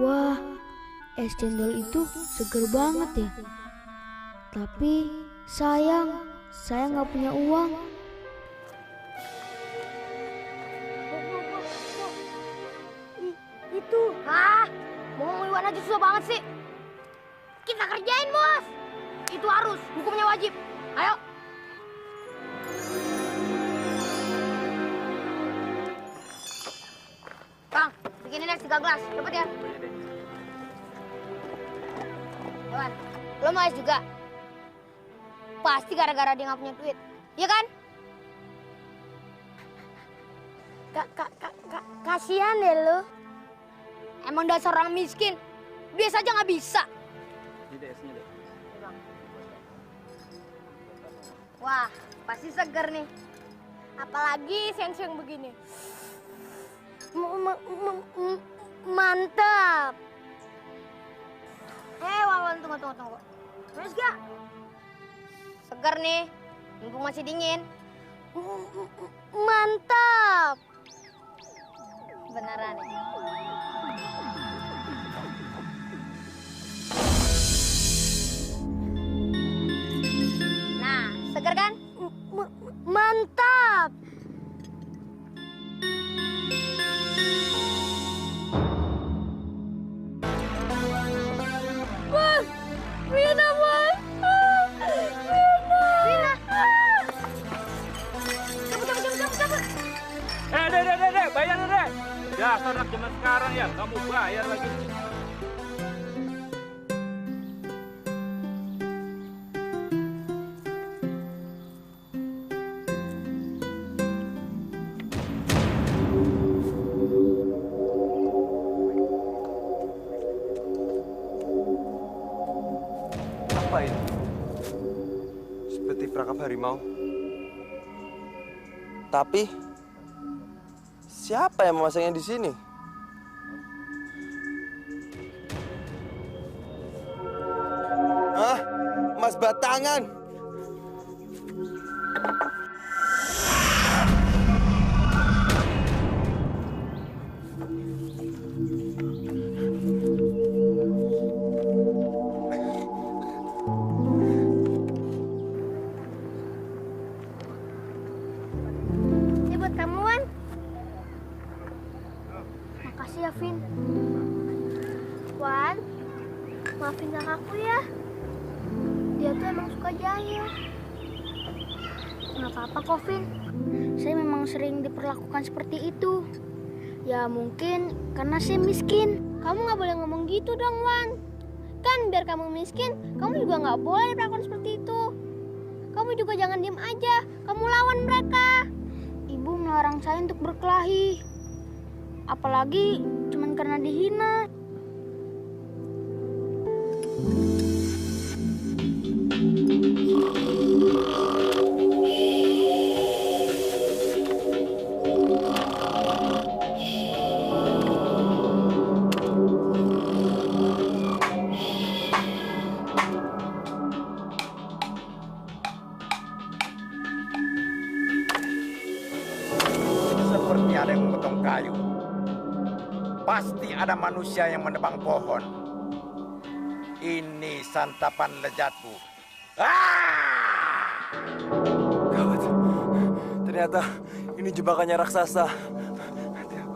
Wah, es cendol itu seger banget ya. Tapi sayang, saya nggak punya uang. Itu, mau Iwan aja susah banget sih. Kita kerjain, Bos. Itu harus, hukumnya wajib. Ayo. Bang, bikinin es 3 gelas, cepet ya. Iwan, lo mau es juga? Pasti gara-gara dia nggak punya duit, iya kan? Kasihan deh lo. Emang dasar orang miskin, biasa aja nggak bisa. Ini deh, esnya deh. Wah, pasti seger nih. Apalagi siang-siang begini. Mantap. Wawan, tunggu. Terus gak? Seger nih, mumpung masih dingin. Mantap. Beneran ya? Nah, seger kan? Mantap. Bos, Vina, Bos. Vina. Cabut. Dek, bayar deh. Dasar anak zaman sekarang ya, kamu bayar lagi. Apa ini? Seperti perangkap harimau. Tapi siapa yang memasangnya di sini? Hah? Emas batangan. Ini buat kamu, Wan. Makasih ya, Vin. Wan, maafin kakakku ya. Dia tuh emang suka jahil. Nggak apa-apa kok, Vin. Saya memang sering diperlakukan seperti itu. Ya mungkin karena saya miskin. Kamu nggak boleh ngomong gitu dong, Wan. Kan biar kamu miskin, kamu juga nggak boleh diperlakukan seperti itu. Kamu juga jangan diem aja. Kamu lawan mereka. Ibu melarang saya untuk berkelahi. Apalagi cuman karena dihina. Seperti ada yang memotong kayu. Pasti ada manusia yang menebang pohon. Ini santapan lezatku. Gawat. Ternyata ini jebakannya raksasa. Mati aku.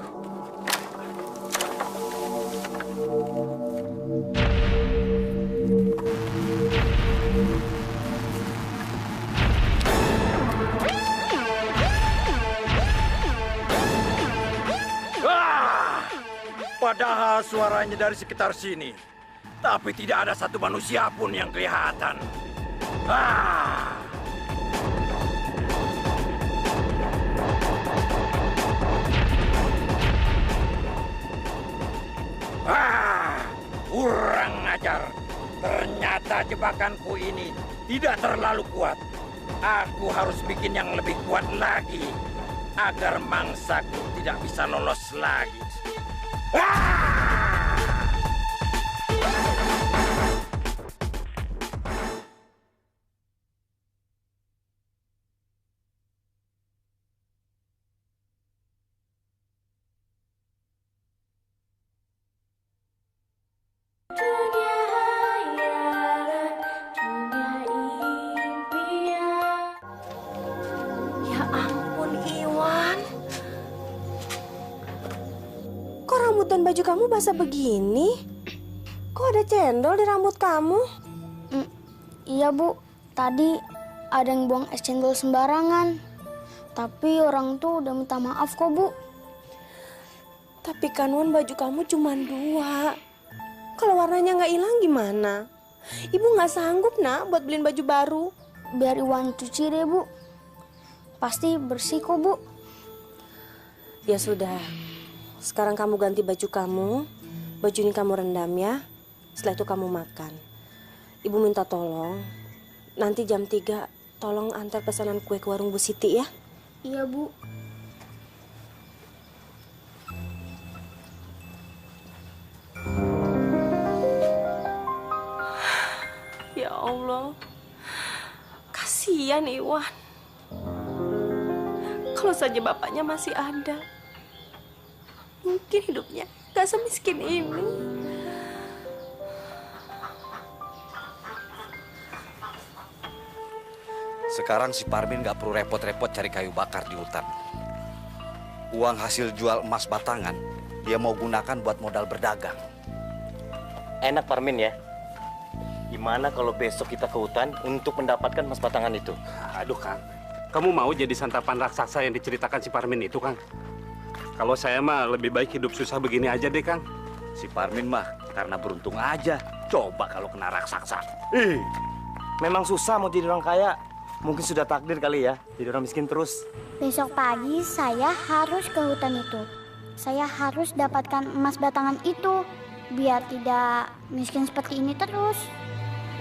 Padahal suaranya dari sekitar sini. Tapi tidak ada satu manusia pun yang kelihatan. Kurang ajar. Ternyata jebakanku ini tidak terlalu kuat. Aku harus bikin yang lebih kuat lagi. Agar mangsaku tidak bisa lolos lagi. baju kamu basah begini? Kok ada cendol di rambut kamu? Iya Bu, tadi ada yang buang es cendol sembarangan. Tapi orang tuh udah minta maaf kok Bu. Tapi kan Wan, baju kamu cuma 2. Kalau warnanya nggak hilang gimana? Ibu nggak sanggup nak buat beliin baju baru. Biar Iwan cuci deh Bu. Pasti bersih kok Bu. Ya sudah, sekarang kamu ganti baju kamu. Baju ini kamu rendam ya. Setelah itu kamu makan. Ibu minta tolong, nanti jam 3 tolong antar pesanan kue ke warung Bu Siti ya. Iya Bu. Ya Allah, kasihan Iwan. Kalau saja bapaknya masih ada, mungkin hidupnya gak semiskin ini. Sekarang si Parmin gak perlu repot-repot cari kayu bakar di hutan. Uang hasil jual emas batangan, dia mau gunakan buat modal berdagang. Enak Parmin ya. Gimana kalau besok kita ke hutan untuk mendapatkan emas batangan itu? Aduh Kang, kamu mau jadi santapan raksasa yang diceritakan si Parmin itu Kang? Kalau saya mah lebih baik hidup susah begini aja deh Kang. Si Parmin mah karena beruntung aja. Coba kalau kena raksasa. Memang susah mau jadi orang kaya. Mungkin sudah takdir kali ya, jadi orang miskin terus. Besok pagi saya harus ke hutan itu. Saya harus dapatkan emas batangan itu. Biar tidak miskin seperti ini terus.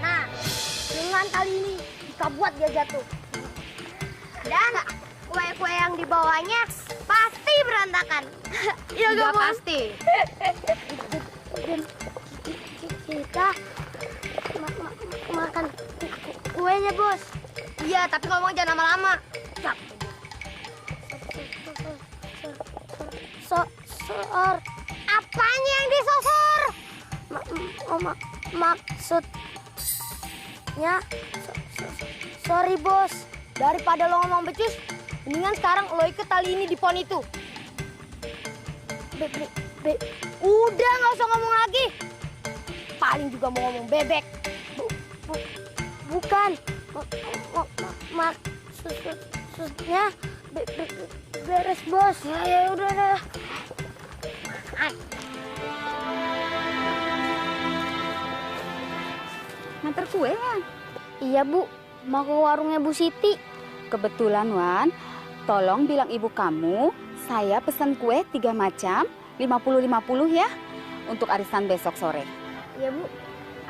Nah, dengan kali ini kita buat dia jatuh. Dan kue-kue yang dibawanya pasti berantakan. Iya gak pasti. Dan kita makan kuenya Bos. Iya, tapi ngomong jangan lama-lama. Sosor. Apanya yang disosor? Maksudnya, sorry Bos. Daripada lo ngomong becus, mendingan sekarang lo ikut tali ini di pohon itu. Udah nggak usah ngomong lagi. Paling juga mau ngomong bebek. Bukan. Maksudnya beres Bos. Ya udah. Nganter kue, Wan? Iya Bu, mau ke warungnya Bu Siti. Kebetulan, Wan. Tolong bilang ibu kamu, saya pesan kue 3 macam, 50-50 ya, untuk arisan besok sore. Iya Bu,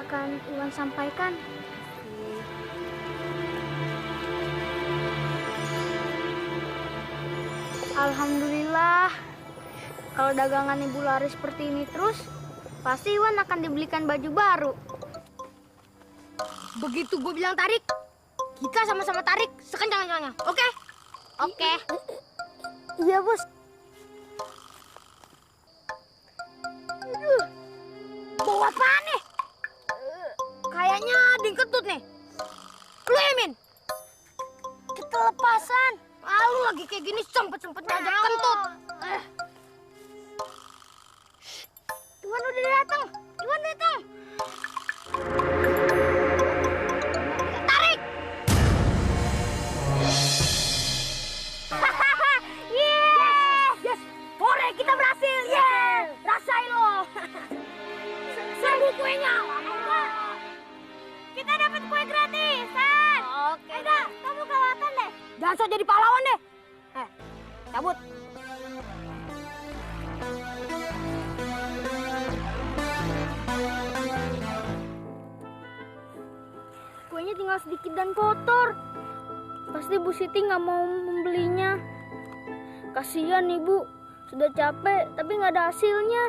akan Iwan sampaikan. Alhamdulillah, kalau dagangan Ibu laris seperti ini terus, pasti Iwan akan dibelikan baju baru. Begitu gue bilang tarik, kita sama-sama tarik sekencang-kencangnya, oke? Oke. Iya, Bos. Bawa apaan nih? Kayaknya ada yang kentut nih. Lu Emin? Kita lepasan. Lu lagi kayak gini sempet-sempetnya aja kentut. Iwan udah datang. Tarik. Yes. Hore, kita berhasil. Yes. Rasain lo. Serbu kuenya. Kita dapat kue gratisan. Oke. Enggak, kamu kelewatan deh. Jangan sok jadi pahlawan deh. Cabut. Kuenya tinggal sedikit dan kotor. Pasti Bu Siti nggak mau membelinya. Kasihan Ibu, sudah capek tapi nggak ada hasilnya.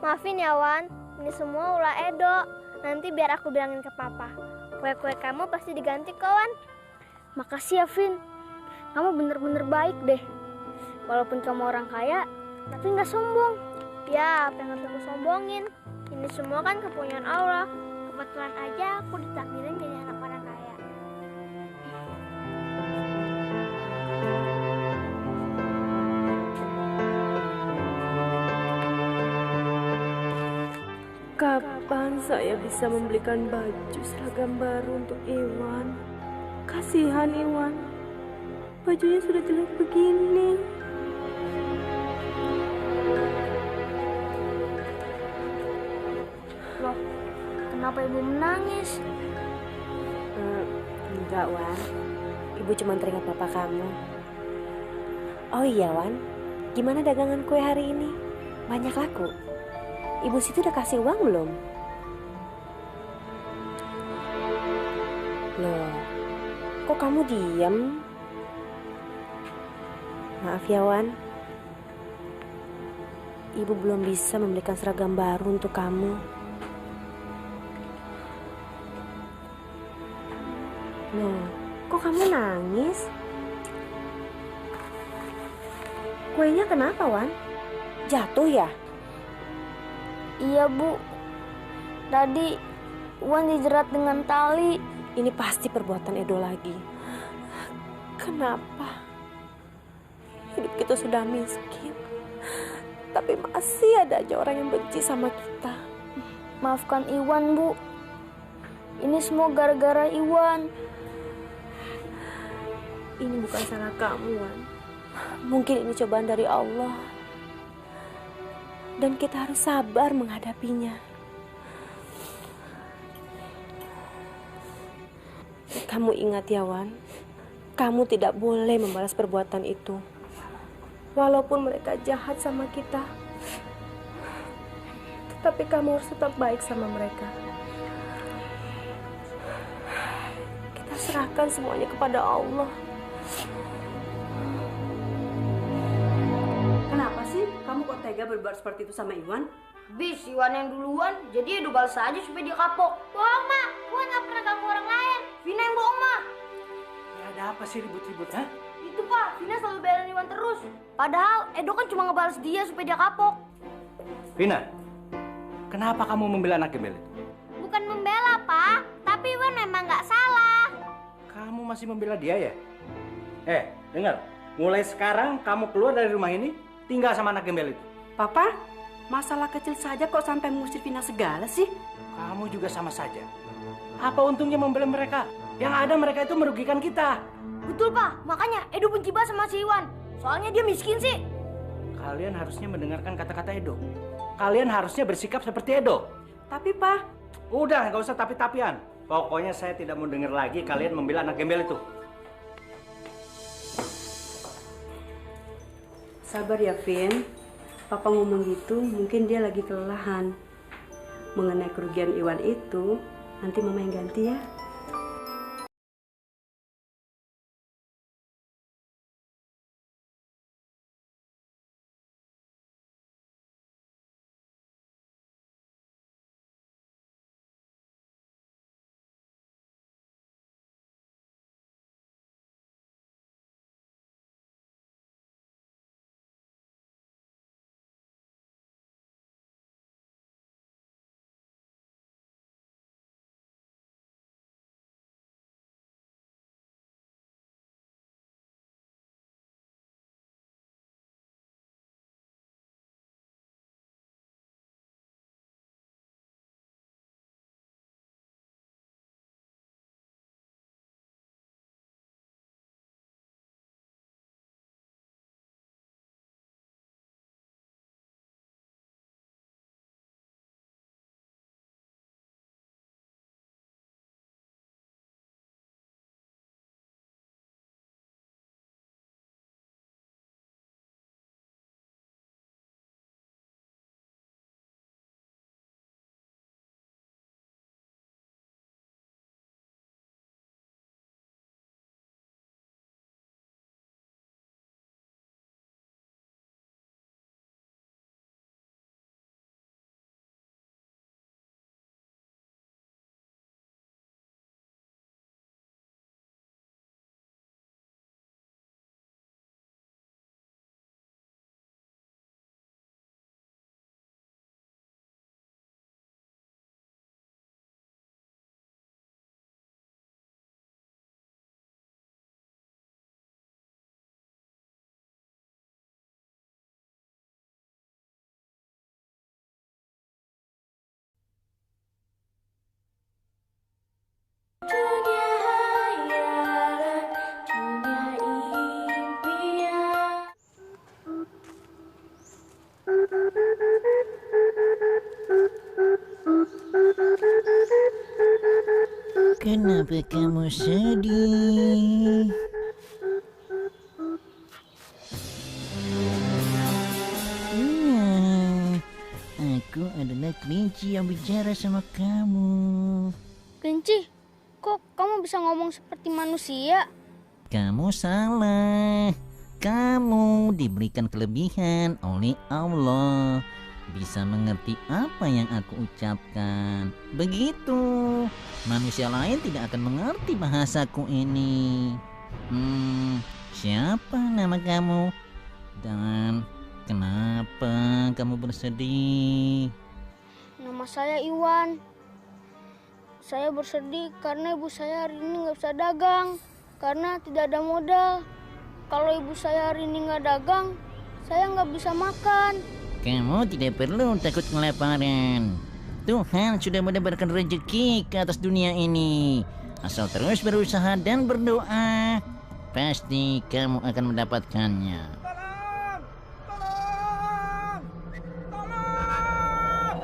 Maafin ya Wan, ini semua ulah Edo. Nanti biar aku bilangin ke Papa. Kue-kue kamu pasti diganti kawan. Makasih ya Vin, kamu bener-bener baik deh. Walaupun kamu orang kaya, tapi nggak sombong. Ya, apa yang harus aku sombongin? Ini semua kan kepunyaan Allah. Kebetulan aja aku ditakdirin jadi anak orang kaya. Kapan saya bisa membelikan baju seragam baru untuk Iwan? Kasihan Iwan, bajunya sudah jelek begini. Loh, kenapa ibu menangis? Enggak, Wan. Ibu cuma teringat papa kamu. Oh iya, Wan. Gimana dagangan kue hari ini? Banyak laku? Ibu situ udah kasih uang belum? Loh, kok kamu diam? Maaf ya, Wan. Ibu belum bisa membelikan seragam baru untuk kamu. Loh, kok kamu nangis? Kuenya kenapa, Wan? Jatuh ya? Iya, Bu. Tadi Wan dijerat dengan tali. Ini pasti perbuatan Edo lagi. Kenapa? Hidup kita sudah miskin, tapi masih ada aja orang yang benci sama kita. Maafkan Iwan, Bu. Ini semua gara-gara Iwan. Ini bukan salah kamu, Wan. Mungkin ini cobaan dari Allah. Dan kita harus sabar menghadapinya. Kamu ingat ya, Wan, kamu tidak boleh membalas perbuatan itu. Walaupun mereka jahat sama kita, tetapi kamu harus tetap baik sama mereka. Kita serahkan semuanya kepada Allah. Kenapa sih kamu kok tega berbuat seperti itu sama Iwan? Bis, Iwan yang duluan, jadi Edo balas aja supaya dia kapok. Bohong, Ma. Iwan gak pernah ganggu orang lain. Vina yang bohong, Ma. Ya ada apa sih ribut-ribut, ha? Itu, Pak. Vina selalu belain Iwan terus. Padahal Edo kan cuma ngebalas dia supaya dia kapok. Vina, kenapa kamu membela anak gembel itu? Bukan membela, Pak. Tapi Iwan memang gak salah. Kamu masih membela dia ya? Dengar. Mulai sekarang kamu keluar dari rumah ini, tinggal sama anak gembel itu. Papa, masalah kecil saja kok sampai mengusir Vina segala sih? Kamu juga sama saja. Apa untungnya membela mereka? Yang ada mereka itu merugikan kita. Betul, Pak. Makanya Edo benci banget sama si Iwan. Soalnya dia miskin sih. Kalian harusnya mendengarkan kata-kata Edo. Kalian harusnya bersikap seperti Edo. Tapi, Pak... Udah, nggak usah tapi-tapian. Pokoknya saya tidak mau dengar lagi kalian membela anak gembel itu. Sabar ya, Vin. Papa ngomong gitu, mungkin dia lagi kelelahan. Mengenai kerugian Iwan itu, nanti Mama yang ganti ya. Kenapa kamu sedih? Aku adalah kelinci yang bicara sama kamu. Kelinci, kok kamu bisa ngomong seperti manusia? Kamu salah. Kamu diberikan kelebihan oleh Allah. Bisa mengerti apa yang aku ucapkan. Begitu. Manusia lain tidak akan mengerti bahasaku ini. Siapa nama kamu? Dan kenapa kamu bersedih? Nama saya Iwan. Saya bersedih karena ibu saya hari ini nggak bisa dagang. Karena tidak ada modal. Kalau ibu saya hari ini nggak dagang, saya nggak bisa makan. Kamu tidak perlu takut kelaparan. Tuhan sudah mendebarkan rezeki ke atas dunia ini. Asal terus berusaha dan berdoa, pasti kamu akan mendapatkannya.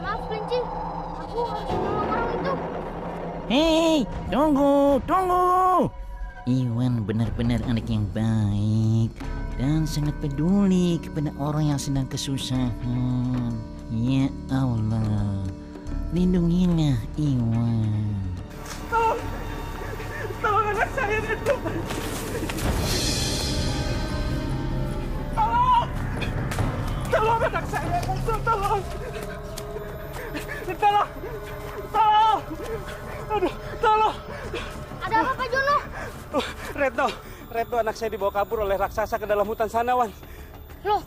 Maaf Kelinci, aku harus menolong orang itu. Hei, tunggu. Iwan benar-benar anak yang baik dan sangat peduli kepada orang yang sedang kesusahan. Ya Allah, lindungilah Iwan. Tolong anak saya itu. Tolong anak saya itu, tolong. Aduh, tolong. Ada apa Pak Jono? Retno anak saya dibawa kabur oleh raksasa ke dalam hutan sana, Wan. Loh,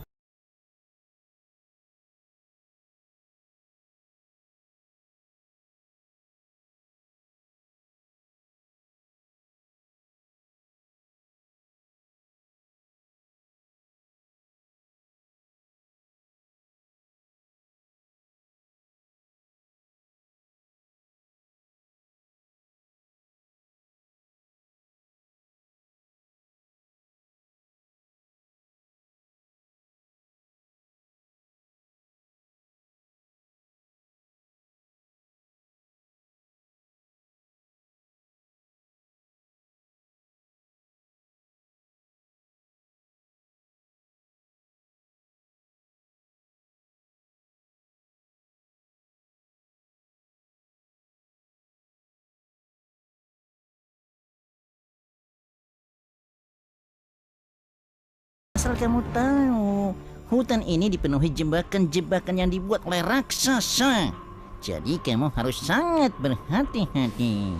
Asal kamu tahu, hutan ini dipenuhi jebakan-jebakan yang dibuat oleh raksasa. Jadi kamu harus sangat berhati-hati.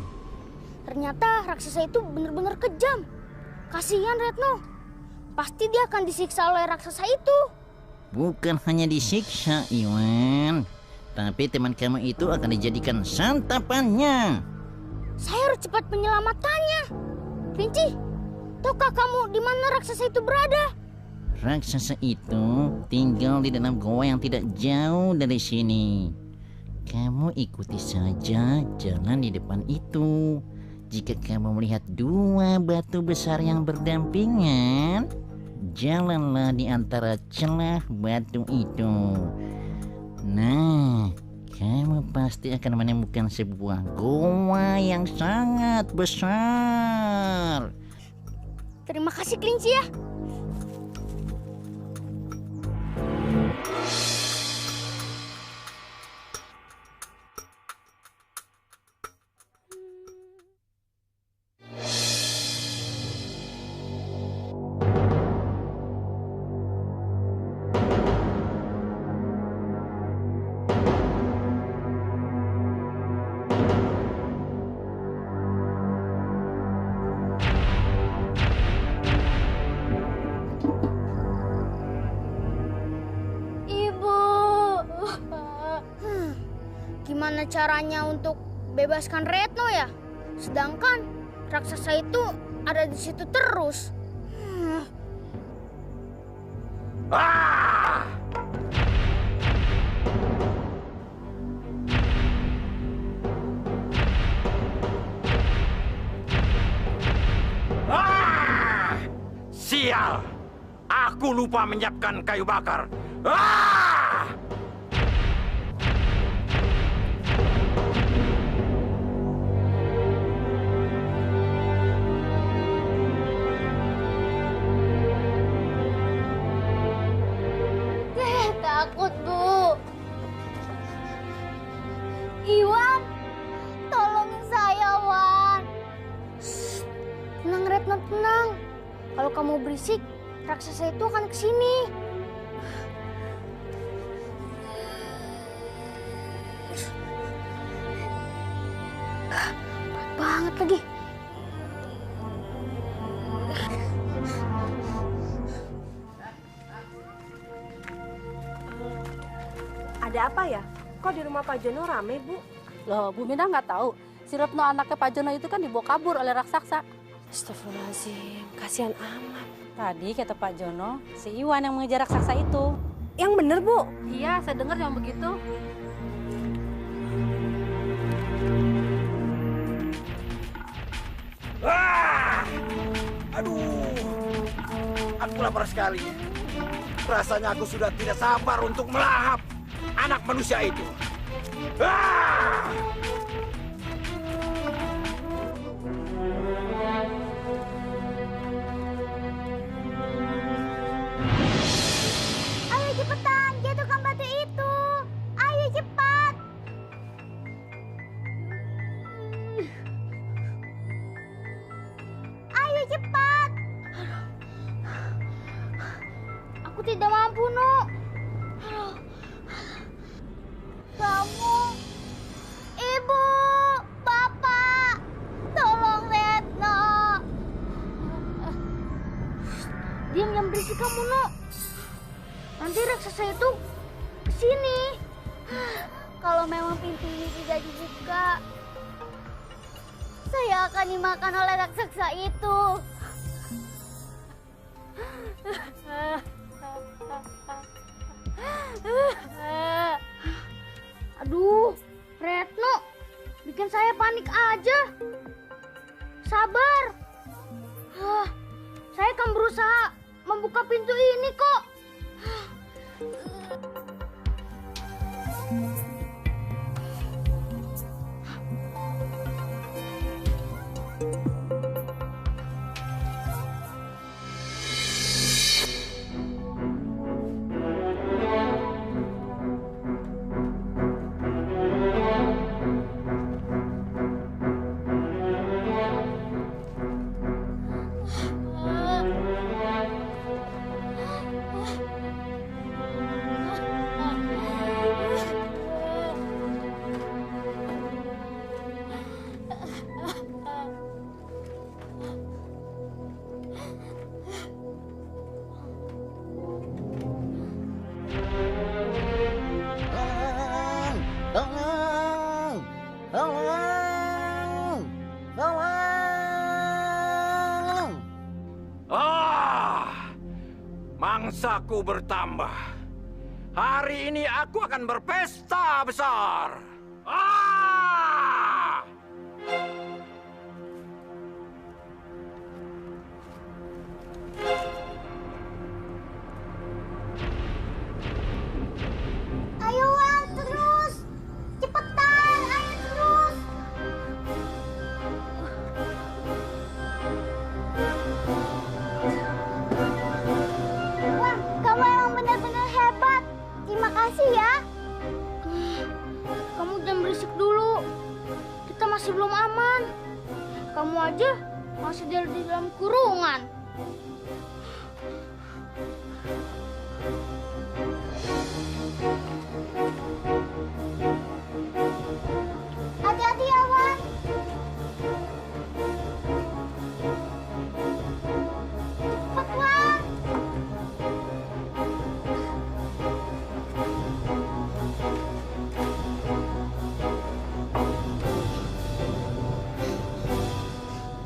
ternyata raksasa itu benar-benar kejam. Kasihan Retno. Pasti dia akan disiksa oleh raksasa itu. Bukan hanya disiksa, Iwan, tapi teman kamu itu akan dijadikan santapannya. Saya harus cepat menyelamatkannya. Kelinci, tahukah kamu di mana raksasa itu berada? Raksasa itu tinggal di dalam goa yang tidak jauh dari sini. Kamu ikuti saja jalan di depan itu. Jika kamu melihat dua batu besar yang berdampingan, jalanlah di antara celah batu itu. Nah, kamu pasti akan menemukan sebuah goa yang sangat besar. Terima kasih Kelinci ya. Gimana caranya untuk bebaskan Retno ya? Sedangkan raksasa itu ada di situ terus. Ah! Ah! Sial! Aku lupa menyiapkan kayu bakar. Ah! Kalau kamu berisik, raksasa itu akan kesini. Berat banget lagi. Ada apa ya? Kok di rumah Pak Jono rame, Bu? Loh, Bu Mina nggak tahu. Si Retno anaknya Pak Jono itu kan dibawa kabur oleh raksasa. Astagfirullahaladzim, kasihan amat. Tadi kata Pak Jono, si Iwan yang mengejar raksasa itu. Yang bener, Bu? Iya, saya dengar yang begitu. Wah! Aduh, aku lapar sekali. Rasanya aku sudah tidak sabar untuk melahap anak manusia itu. Ah! Ayo cepetan, jatuhkan batu itu. Ayo cepat. Ayo cepat. Aku tidak mampu, Nu. Kamu, Ibu, Bapak, tolong Retno. Diam yang berisik kamu, Nu. Nanti raksasa itu kesini. Kalau memang pintu ini tidak dibuka, saya akan dimakan oleh raksasa itu. Aduh, Retno, bikin saya panik aja. Sabar. Saya akan berusaha membuka pintu ini kok. Mangsaku bertambah. Hari ini aku akan berpesta besar. Ah! Ayo Wan, terus. Cepetan, ayo terus. Wan, kamu emang benar-benar hebat. Terima kasih ya. Kamu jangan berisik dulu. Kita masih belum aman. Kamu aja masih di dalam kurungan. Hati-hati ya, Wan. Cepat, Wan.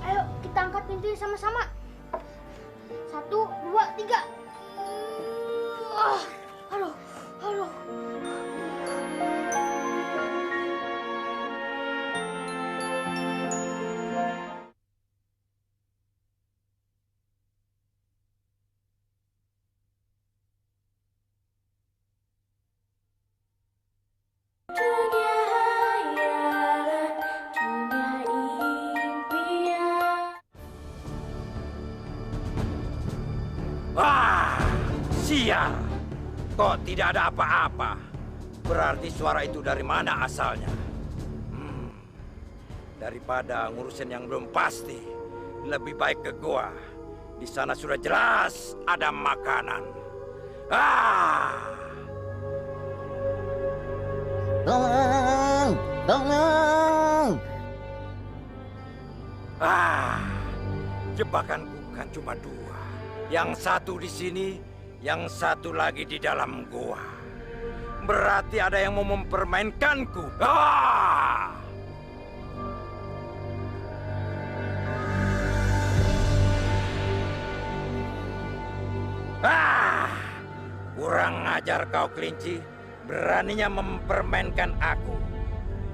Ayo, kita angkat pintunya sama-sama. 1, 2, 3. Halo, halo. Wah, sial. Kok tidak ada apa-apa? Berarti suara itu dari mana asalnya? Daripada ngurusin yang belum pasti, lebih baik ke gua. Di sana sudah jelas ada makanan. Ah! Tolong! Tolong! Ah! Jebakanku kan cuma dua. Yang satu di sini, yang satu lagi di dalam gua. Berarti ada yang mau mempermainkanku. Ah! Ah! Kurang ajar kau, kelinci. Beraninya mempermainkan aku.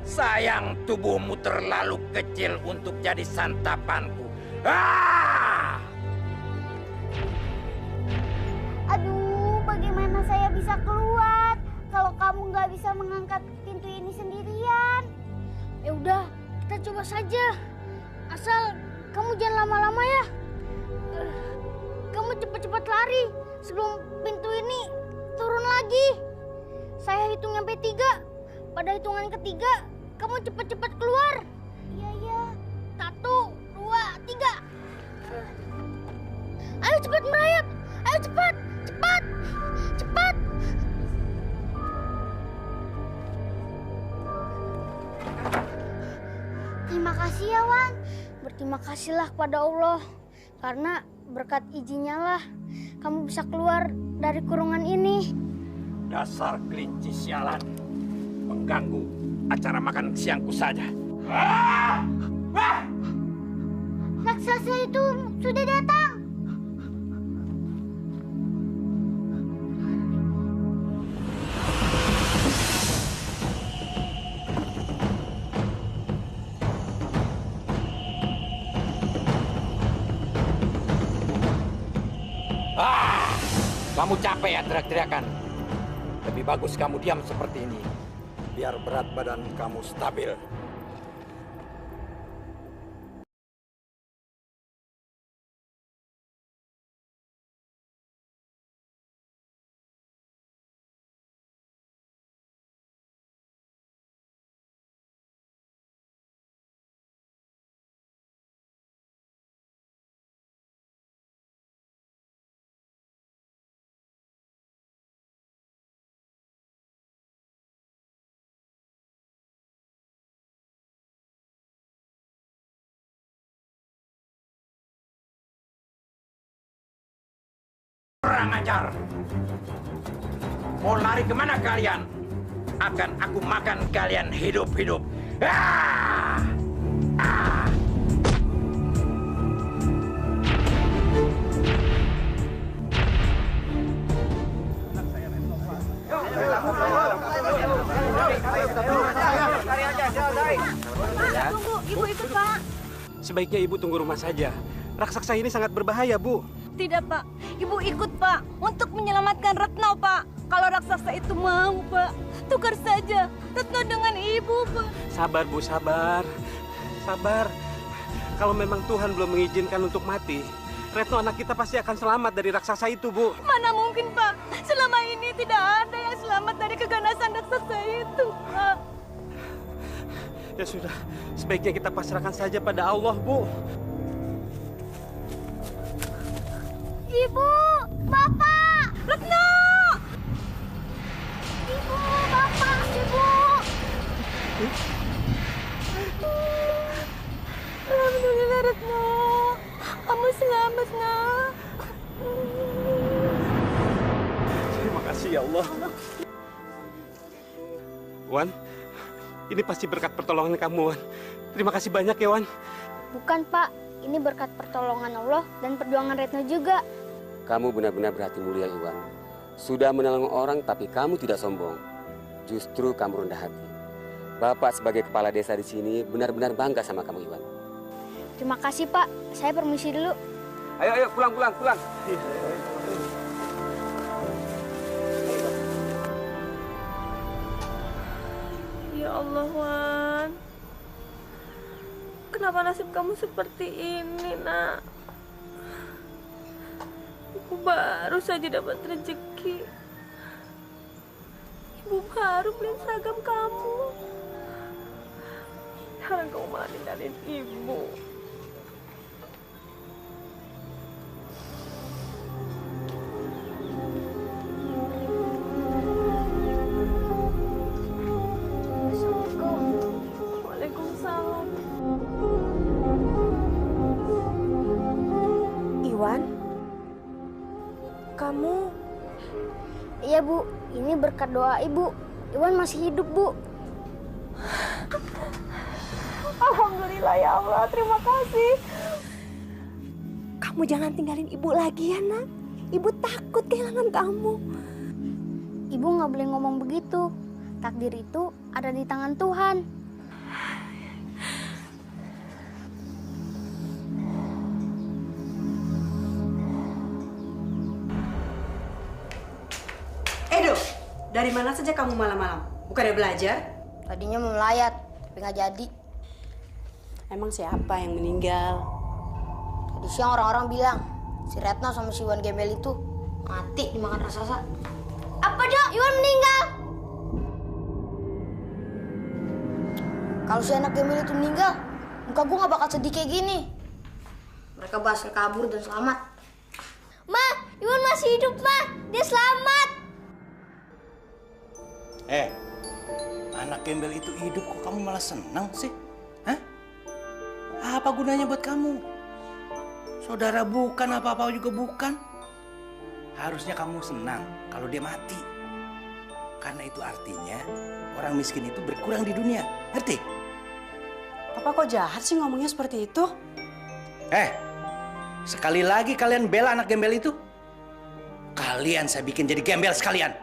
Sayang tubuhmu terlalu kecil untuk jadi santapanku. Ah! Aduh, bagaimana saya bisa keluar kalau kamu nggak bisa mengangkat pintu ini sendirian? Ya udah, kita coba saja. Asal kamu jangan lama-lama ya. Kamu cepat-cepat lari sebelum pintu ini turun lagi. Saya hitung sampai 3. Pada hitungan ketiga, kamu cepat-cepat keluar. Iya, iya. 1, 2, 3. Ayo cepat merayap. Ayo cepat, cepat, cepat. Terima kasih ya, Wan. Berterima kasihlah kepada Allah. Karena berkat izinnya lah kamu bisa keluar dari kurungan ini. Dasar kelinci sialan. Mengganggu acara makan siangku saja. Raksasa itu sudah datang. Kamu capek ya teriak-teriakan? Lebih bagus kamu diam seperti ini. Biar berat badan kamu stabil. Kurang ajar. Mau lari kemana kalian? Akan aku makan kalian hidup-hidup. Ah! Ah! Tunggu, Ibu ikut, Pak. Sebaiknya Ibu tunggu rumah saja. Raksasa ini sangat berbahaya, Bu. Tidak, Pak. Ibu ikut, Pak, untuk menyelamatkan Retno, Pak. Kalau raksasa itu mau, Pak, tukar saja Retno dengan Ibu, Pak. Sabar, Bu, sabar. Sabar. Kalau memang Tuhan belum mengizinkan untuk mati, Retno anak kita pasti akan selamat dari raksasa itu, Bu. Mana mungkin, Pak? Selama ini tidak ada yang selamat dari keganasan raksasa itu, Pak. Ya sudah, sebaiknya kita pasrahkan saja pada Allah, Bu. Ibu, Bapak, Retno! Ibu, Bapak, Ibu. Alhamdulillah, Retno. Kamu selamat, Nak. Terima kasih ya Allah. Wan, ini pasti berkat pertolongan kamu, Wan. Terima kasih banyak ya, Wan. Bukan, Pak. Ini berkat pertolongan Allah dan perjuangan Retno juga. Kamu benar-benar berhati mulia, Iwan. Sudah menolong orang, tapi kamu tidak sombong. Justru kamu rendah hati. Bapak sebagai kepala desa di sini benar-benar bangga sama kamu, Iwan. Terima kasih, Pak. Saya permisi dulu. Ayo, pulang. Ya Allah, Wan. Kenapa nasib kamu seperti ini, Nak? Ibu baru saja dapat rezeki. Ibu baru beli seragam kamu. Sekarang kamu malah ninggalin Ibu. kamu. Iya Bu, ini berkat doa Ibu. Iwan masih hidup Bu. Alhamdulillah ya Allah, terima kasih. Kamu jangan tinggalin ibu lagi ya nak. Ibu takut kehilangan kamu. Ibu nggak boleh ngomong begitu. Takdir itu ada di tangan Tuhan. Edo, dari mana saja kamu malam-malam? Bukannya belajar? Tadinya mau melayat, tapi nggak jadi. Emang siapa yang meninggal? Tadi siang orang-orang bilang, si Retno sama si Iwan Gembel itu mati dimakan raksasa. Apa dok? Iwan meninggal? Kalau si anak Gembel itu meninggal, muka gue nggak bakal sedih kayak gini. Mereka berhasil kabur dan selamat. Ma, Iwan masih hidup, Ma. Dia selamat. Anak Gembel itu hidup kok kamu malah senang sih? Hah? Apa gunanya buat kamu? Saudara bukan, apa-apa juga bukan. Harusnya kamu senang kalau dia mati. Karena itu artinya orang miskin itu berkurang di dunia. Ngerti? Papa kok jahat sih ngomongnya seperti itu? Sekali lagi kalian bela anak Gembel itu, kalian saya bikin jadi gembel sekalian.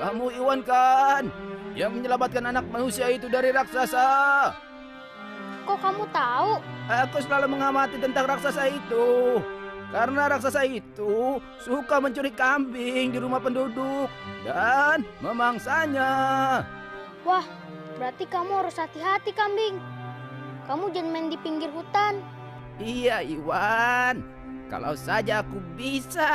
Kamu Iwan kan? Yang menyelamatkan anak manusia itu dari raksasa. Kok kamu tahu? Aku selalu mengamati tentang raksasa itu. Karena raksasa itu suka mencuri kambing di rumah penduduk dan memangsanya. Wah, berarti kamu harus hati-hati kambing. Kamu jangan main di pinggir hutan. Iya Iwan, kalau saja aku bisa.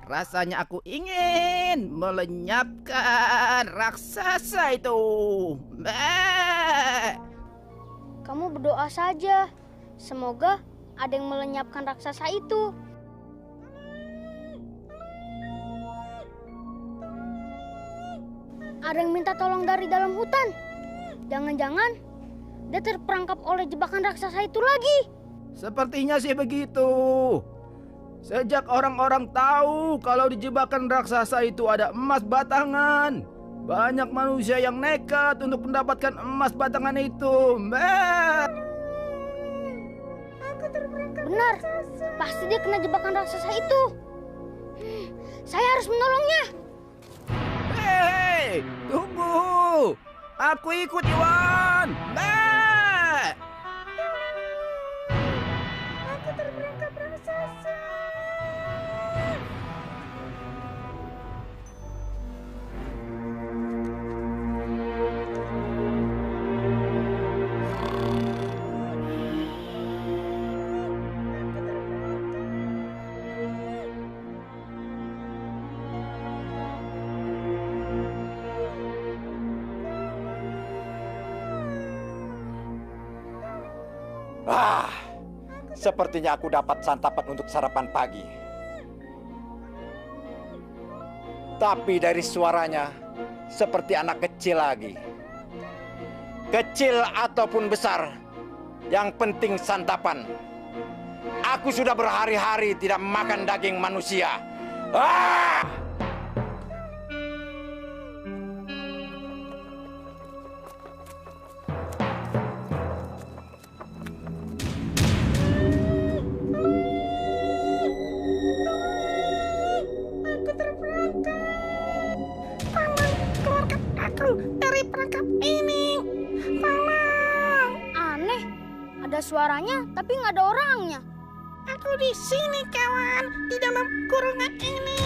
Rasanya aku ingin melenyapkan raksasa itu. Kamu berdoa saja. Semoga ada yang melenyapkan raksasa itu. Ada yang minta tolong dari dalam hutan. Jangan-jangan dia terperangkap oleh jebakan raksasa itu lagi. Sepertinya sih begitu. Sejak orang-orang tahu kalau di jebakan raksasa itu ada emas batangan, banyak manusia yang nekat untuk mendapatkan emas batangan itu. Benar, pasti dia kena jebakan raksasa itu. Saya harus menolongnya. Hei, tunggu. Aku ikut Iwan. Aku terperangkap raksasa. Sepertinya aku dapat santapan untuk sarapan pagi. Tapi dari suaranya, seperti anak kecil lagi. Kecil ataupun besar, yang penting santapan. Aku sudah berhari-hari tidak makan daging manusia. Dari perangkap ini, tolong. Aneh, ada suaranya tapi nggak ada orangnya. Aku di sini kawan, di dalam kurungan ini.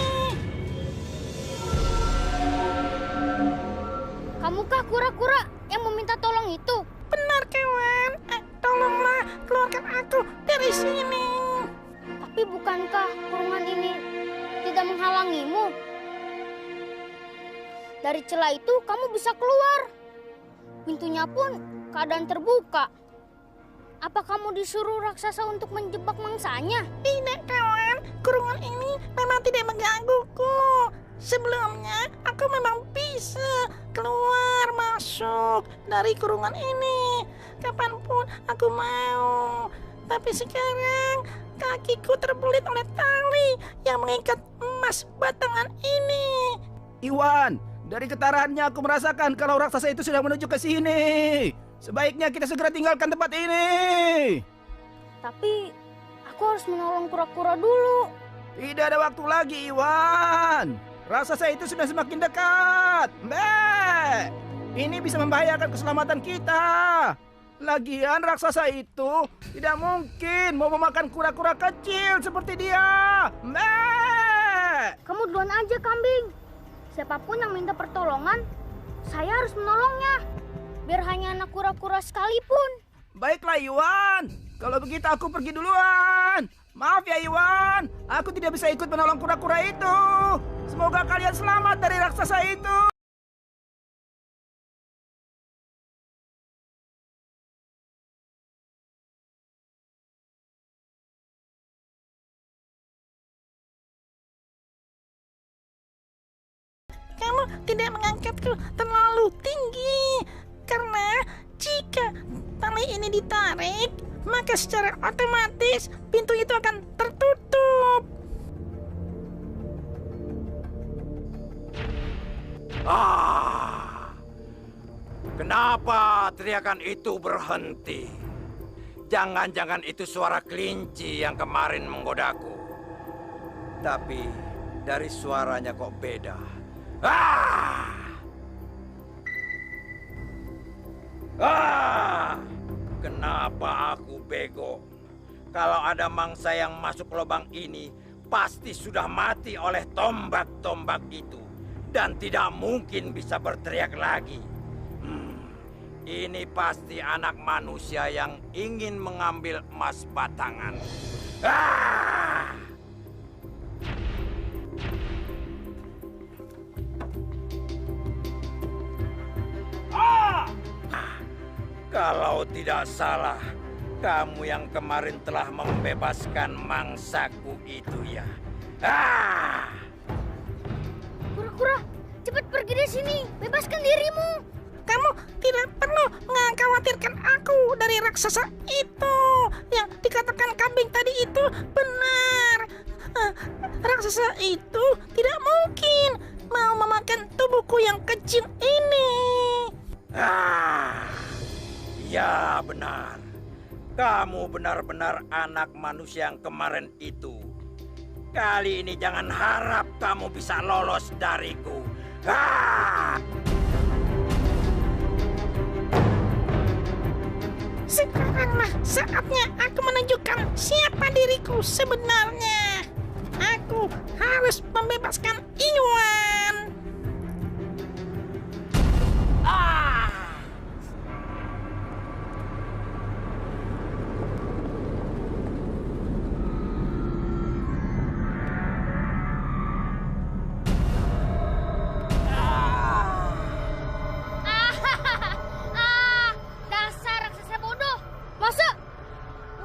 Dari celah itu kamu bisa keluar. Pintunya pun keadaan terbuka. Apa kamu disuruh raksasa untuk menjebak mangsanya? Tidak, kawan. Kurungan ini memang tidak menggangguku. Sebelumnya, aku memang bisa keluar masuk dari kurungan ini kapanpun aku mau. Tapi sekarang kakiku terbelit oleh tali yang mengikat emas batangan ini. Iwan, dari getarannya aku merasakan kalau raksasa itu sudah menuju ke sini. Sebaiknya kita segera tinggalkan tempat ini. Tapi aku harus menolong kura-kura dulu. Tidak ada waktu lagi, Iwan. Raksasa itu sudah semakin dekat. Mbak, ini bisa membahayakan keselamatan kita. Lagian raksasa itu tidak mungkin mau memakan kura-kura kecil seperti dia. Mbak, kamu duluan aja, kambing. Siapapun yang minta pertolongan, saya harus menolongnya. Biar hanya anak kura-kura sekalipun. Baiklah, Iwan. Kalau begitu aku pergi duluan. Maaf ya, Iwan. Aku tidak bisa ikut menolong kura-kura itu. Semoga kalian selamat dari raksasa itu. Kamu tidak mengangkatku terlalu tinggi. Karena jika tali ini ditarik, maka secara otomatis pintu itu akan tertutup. Kenapa teriakan itu berhenti? Jangan-jangan itu suara kelinci yang kemarin menggodaku. Tapi dari suaranya kok beda. Kenapa aku bego? Kalau ada mangsa yang masuk lubang ini, pasti sudah mati oleh tombak-tombak itu. Dan tidak mungkin bisa berteriak lagi. Ini pasti anak manusia yang ingin mengambil emas batangan. Kalau tidak salah, kamu yang kemarin telah membebaskan mangsaku itu ya. Kura-kura, cepat pergi dari sini. Bebaskan dirimu. Kamu tidak perlu mengkhawatirkan aku dari raksasa itu. Yang dikatakan kambing tadi itu benar. Raksasa itu tidak mungkin mau memakan tubuhku yang kecil ini. Ya benar. Kamu benar-benar anak manusia yang kemarin itu. Kali ini jangan harap kamu bisa lolos dariku. Sekaranglah saatnya aku menunjukkan siapa diriku sebenarnya. Aku harus membebaskan Iwan.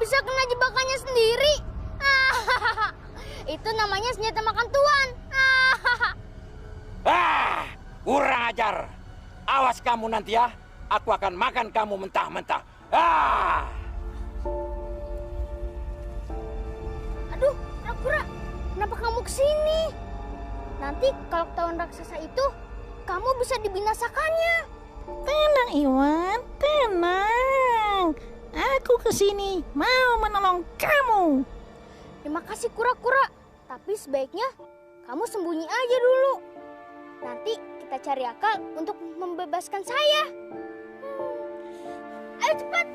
Bisa kena jebakannya sendiri. Itu namanya senjata makan tuan. Kurang ajar. Awas kamu nanti ya. Aku akan makan kamu mentah-mentah. Aduh, kura-kura. Kenapa kamu kesini? Nanti kalau ketahuan raksasa itu, kamu bisa dibinasakannya. Tenang, Iwan. Tenang. Aku kesini mau menolong kamu. Terima kasih kura-kura. Tapi sebaiknya kamu sembunyi aja dulu. Nanti kita cari akal untuk membebaskan saya. Ayo cepat.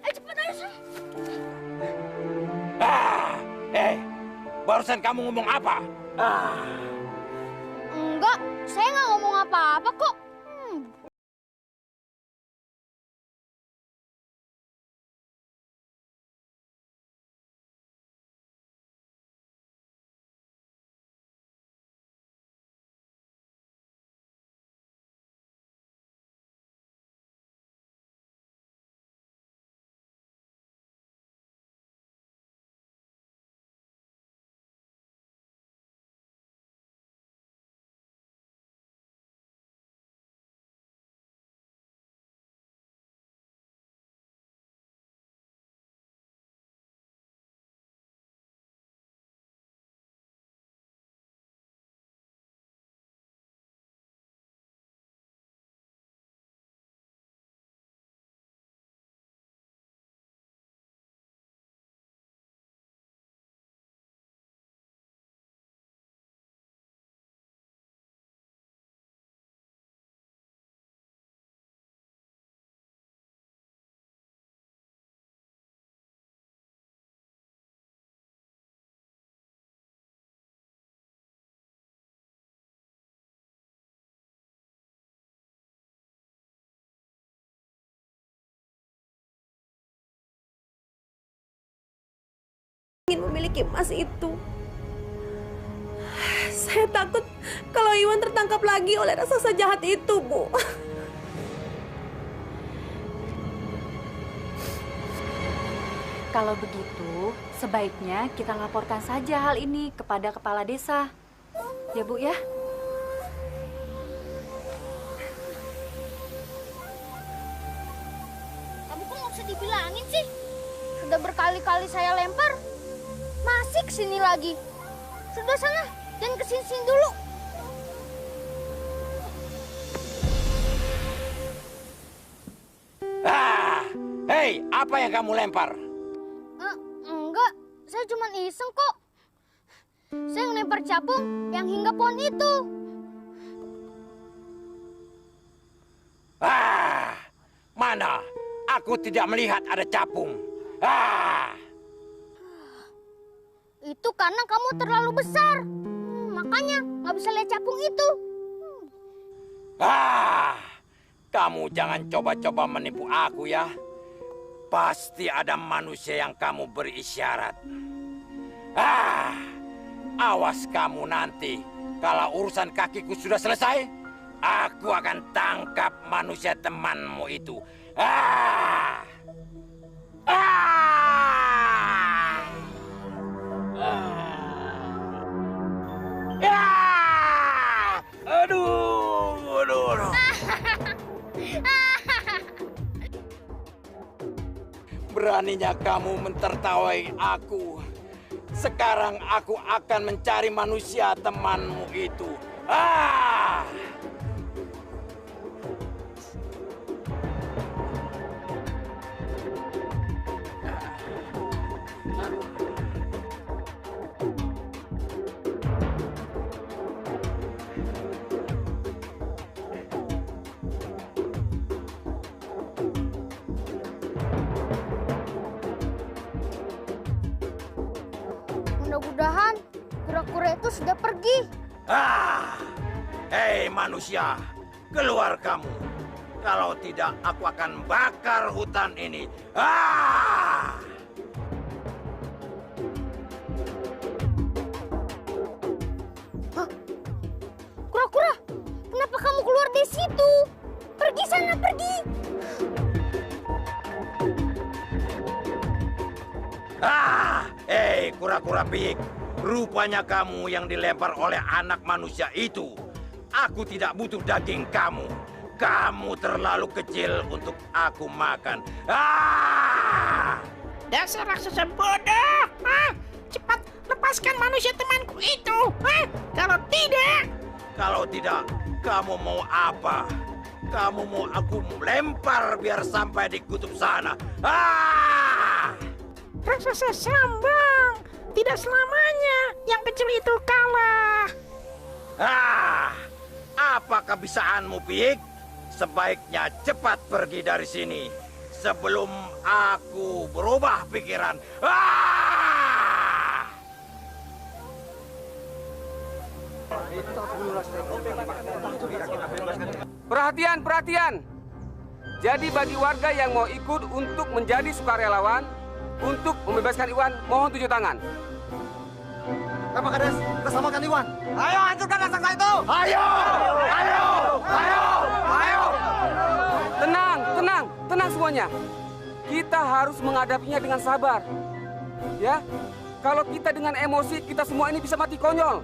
Ayo cepat ayo. Barusan kamu ngomong apa? Enggak, saya nggak ngomong apa-apa kok. ingin memiliki emas itu. Saya takut kalau Iwan tertangkap lagi oleh raksasa jahat itu, Bu. Kalau begitu, sebaiknya kita laporkan saja hal ini kepada kepala desa. Ya, Bu, ya? Kamu kok nggak bisa dibilangin sih? Sudah berkali-kali saya lempar, masih kesini lagi. Sudah sana, jangan kesini-sini dulu. Hei, apa yang kamu lempar? Enggak, saya cuma iseng kok. Saya ngelempar capung yang hingga pohon itu. Mana? Aku tidak melihat ada capung. Itu karena kamu terlalu besar. Makanya nggak bisa lihat capung itu. Kamu jangan coba-coba menipu aku ya. Pasti ada manusia yang kamu beri isyarat. Awas kamu nanti. Kalau urusan kakiku sudah selesai, aku akan tangkap manusia temanmu itu. Aduh. Beraninya kamu mentertawai aku. Sekarang aku akan mencari manusia temanmu itu. Mudah-mudahan kura-kura itu sudah pergi. Hei manusia, keluar kamu. Kalau tidak, aku akan bakar hutan ini. Kura-kura, kenapa kamu keluar dari situ? Pergi sana, pergi. Hei kura-kura pik, rupanya kamu yang dilempar oleh anak manusia itu. Aku tidak butuh daging kamu. Kamu terlalu kecil untuk aku makan. Dasar raksasa bodoh! Cepat lepaskan manusia temanku itu! Kalau tidak, kamu mau apa? Kamu mau aku lempar biar sampai di kutub sana? Raksasa sombong! Tidak selamanya yang kecil itu kalah. Apa kebisaanmu, Pik? Sebaiknya cepat pergi dari sini sebelum aku berubah pikiran. Perhatian, perhatian. Jadi bagi warga yang mau ikut untuk menjadi sukarelawan untuk membebaskan Iwan, mohon tunjuk tangan. Bapak Kades, kita selamatkan Iwan. Ayo hancurkan raksasa itu. Ayo! Tenang semuanya. Kita harus menghadapinya dengan sabar. Ya, kalau kita dengan emosi, kita semua ini bisa mati konyol.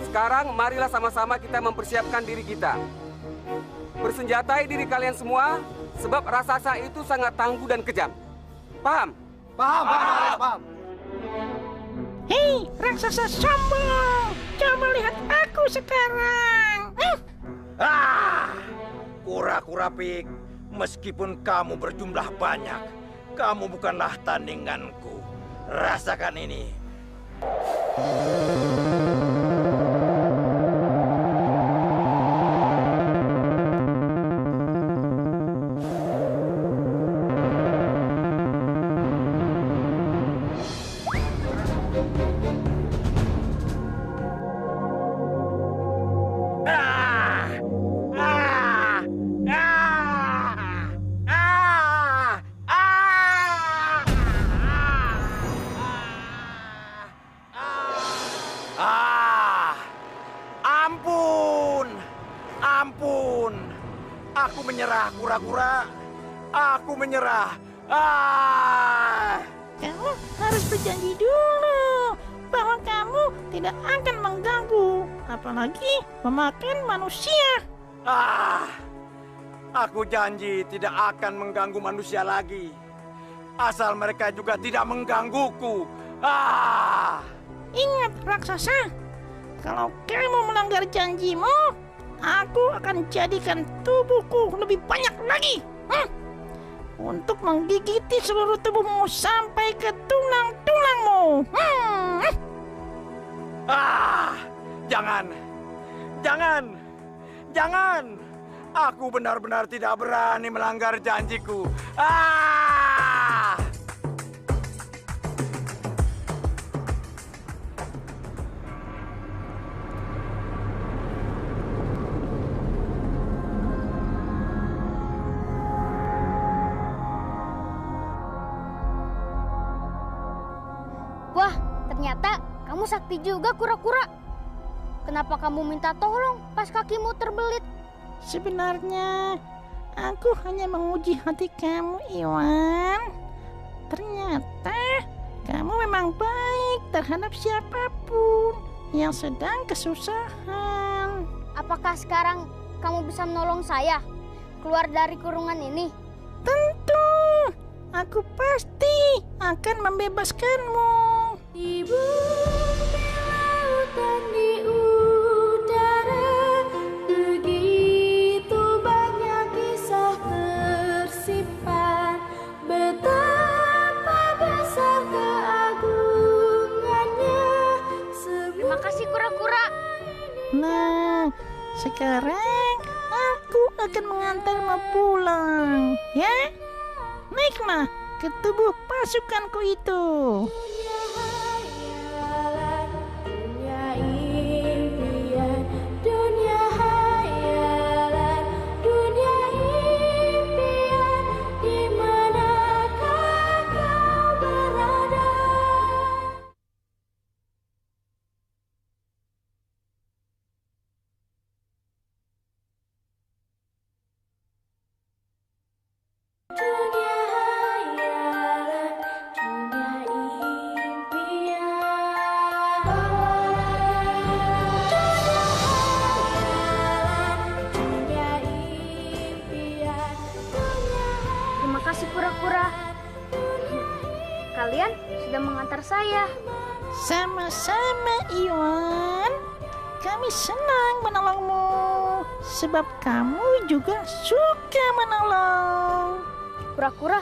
Sekarang marilah sama-sama kita mempersiapkan diri kita. Bersenjatai diri kalian semua, sebab raksasa itu sangat tangguh dan kejam. Paham? Paham. Hei, raksasa sombong! Coba lihat aku sekarang. Kura-kura Pik, meskipun kamu berjumlah banyak, kamu bukanlah tandinganku. Rasakan ini. Ampun. Aku menyerah, kura-kura. Aku menyerah. Kamu harus berjanji dulu bahwa kamu tidak akan mengganggu, apalagi memakan manusia. Aku janji tidak akan mengganggu manusia lagi. Asal mereka juga tidak menggangguku. Ingat, raksasa, kalau kamu melanggar janjimu, aku akan jadikan tubuhku lebih banyak lagi. Untuk menggigiti seluruh tubuhmu sampai ke tulang-tulangmu. Jangan. Jangan. Jangan. Aku benar-benar tidak berani melanggar janjiku. Wah, ternyata kamu sakti juga, kura-kura. Kenapa kamu minta tolong pas kakimu terbelit? Sebenarnya aku hanya menguji hati kamu, Iwan. Ternyata kamu memang baik terhadap siapapun yang sedang kesusahan. Apakah sekarang kamu bisa menolong saya keluar dari kurungan ini? Tentu, aku pasti akan membebaskanmu. Di bumi, lautan, di udara, begitu banyak kisah tersimpan. Betapa besar keagungannya. Terima kasih, kura-kura. Nah, sekarang aku akan mengantarmu pulang, ya? Naiklah ke tubuh pasukanku itu. Terima kasih, kura-kura. Kalian sudah mengantar saya. Sama-sama, Iwan. Kami senang menolongmu, sebab kamu juga suka menolong. Kura-kura,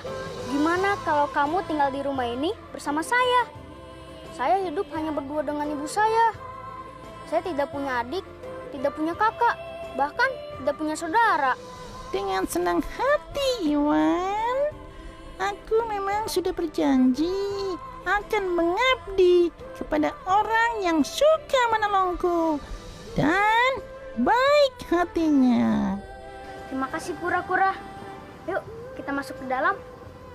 gimana kalau kamu tinggal di rumah ini bersama saya? Saya hidup hanya berdua dengan ibu saya. Saya tidak punya adik, tidak punya kakak, bahkan tidak punya saudara. Dengan senang hati, Iwan. Aku memang sudah berjanji akan mengabdi kepada orang yang suka menolongku dan baik hatinya. Terima kasih, kura-kura. Yuk, kita masuk ke dalam.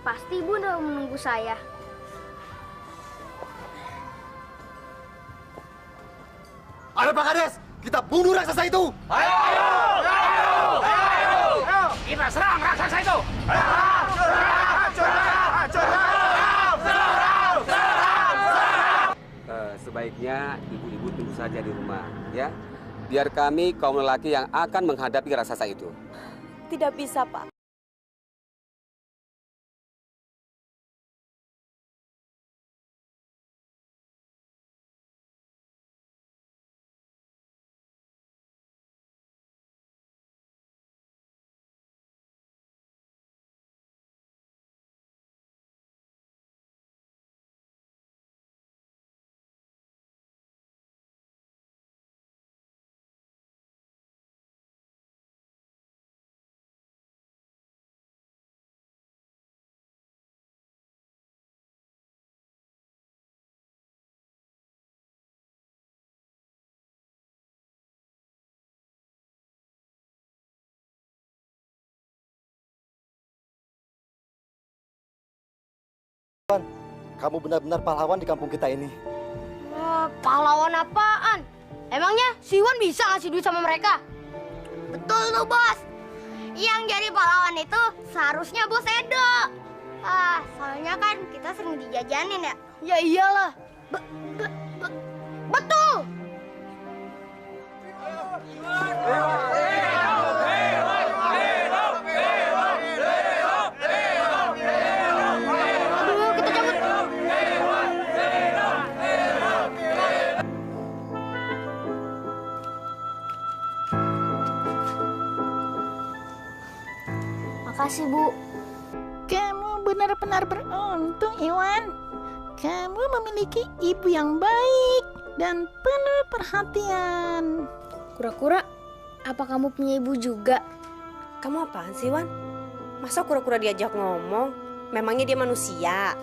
Pasti ibu udah menunggu saya. Ayo Pak Kades, kita bunuh raksasa itu. Ayo! Kita serang raksasa itu. Sebaiknya ibu-ibu tunggu saja di rumah, ya. Biar kami kaum lelaki yang akan menghadapi raksasa itu. Tidak bisa, Pak. Kamu benar-benar pahlawan di kampung kita ini. Pahlawan apaan? Emangnya si Iwan bisa ngasih duit sama mereka? Betul tuh, Bos. Yang jadi pahlawan itu seharusnya Bos Edo. Soalnya kan kita sering dijajanin ya. Ya iyalah. Betul. Makasih, Bu. Kamu benar-benar beruntung, Iwan. Kamu memiliki ibu yang baik dan penuh perhatian. Kura-kura, apa kamu punya ibu juga? Kamu apaan sih, Wan? Masa kura-kura diajak ngomong? Memangnya dia manusia?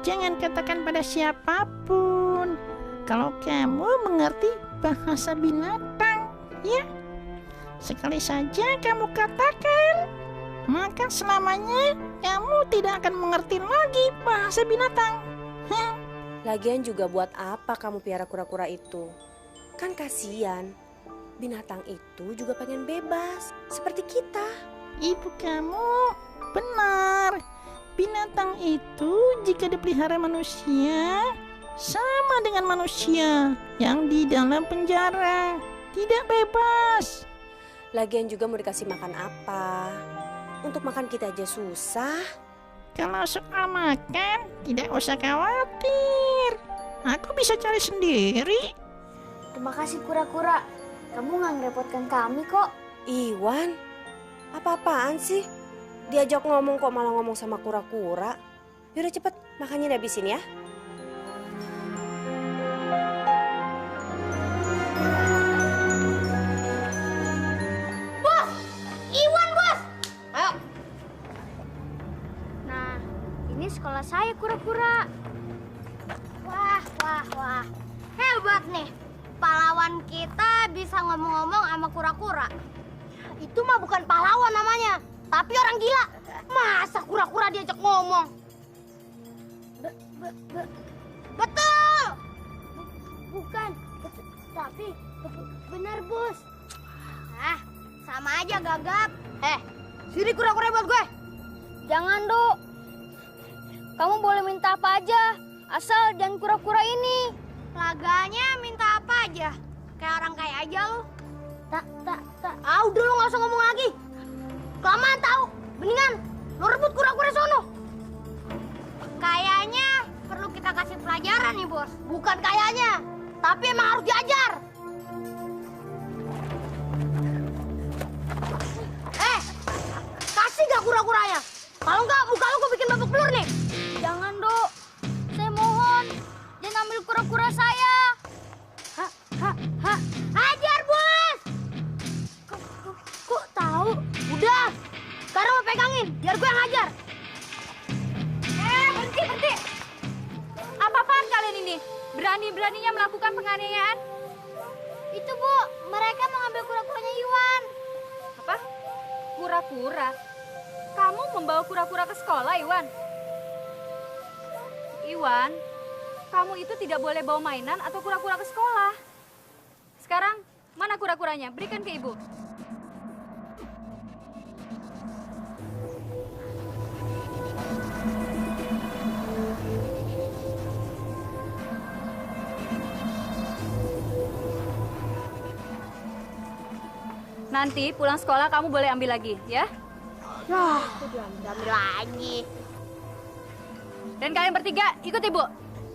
Jangan katakan pada siapapun kalau kamu mengerti bahasa binatang, ya. Sekali saja kamu katakan, maka selamanya kamu tidak akan mengerti lagi bahasa binatang. Lagian juga buat apa kamu piara kura-kura itu? Kan kasihan. Binatang itu juga pengen bebas, seperti kita. Ibu kamu benar. Binatang itu jika dipelihara manusia, sama dengan manusia yang di dalam penjara, tidak bebas. Lagian juga mau dikasih makan apa? Untuk makan kita aja susah. Kalau soal makan, tidak usah khawatir. Aku bisa cari sendiri. Terima kasih kura-kura. Kamu nggak ngerepotkan kami kok. Iwan, apa-apaan sih? Diajak ngomong kok malah ngomong sama kura-kura. Yaudah cepet, makannya dihabisin ya. Bos! Iwan, Bos! Ayo. Nah, ini sekolah saya kura-kura. Wah. Hebat nih. Pahlawan kita bisa ngomong-ngomong sama kura-kura. Itu mah bukan pahlawan namanya, tapi orang gila. Masa kura-kura diajak ngomong? Betul! Bukan, tapi benar, Bos. Sama aja gagap. Sini kura-kura buat gue. Jangan, Dok. Kamu boleh minta apa aja, asal jangan kura-kura ini. Laganya minta apa aja. Kayak orang kaya aja lu. Tak. Udah lu nggak usah ngomong lagi. Kelamaan tahu. Mendingan lu rebut kura-kura sono. Kayaknya perlu kita kasih pelajaran nih, Bos. Bukan kayaknya, tapi emang harus diajar. Kasih gak kura-kuranya? Kalau nggak, muka lu gue bikin babak belur nih. Jangan, Dok. Saya mohon. Jangan ambil kura-kura saya. Hajar, Bos! Kok tahu? Udah. Sekarang lo pegangin, biar gue yang hajar. Berhenti. Apa-apaan kalian ini? Berani-beraninya melakukan penganiayaan? Itu, Bu. Mereka mau ngambil kura-kuranya Iwan. Apa? Kura-kura? Kamu membawa kura-kura ke sekolah, Iwan? Iwan, kamu itu tidak boleh bawa mainan atau kura-kura ke sekolah. Sekarang, mana kura-kuranya? Berikan ke ibu. Nanti pulang sekolah kamu boleh ambil lagi, ya? Itu diambil lagi. Dan kalian bertiga ikut ibu.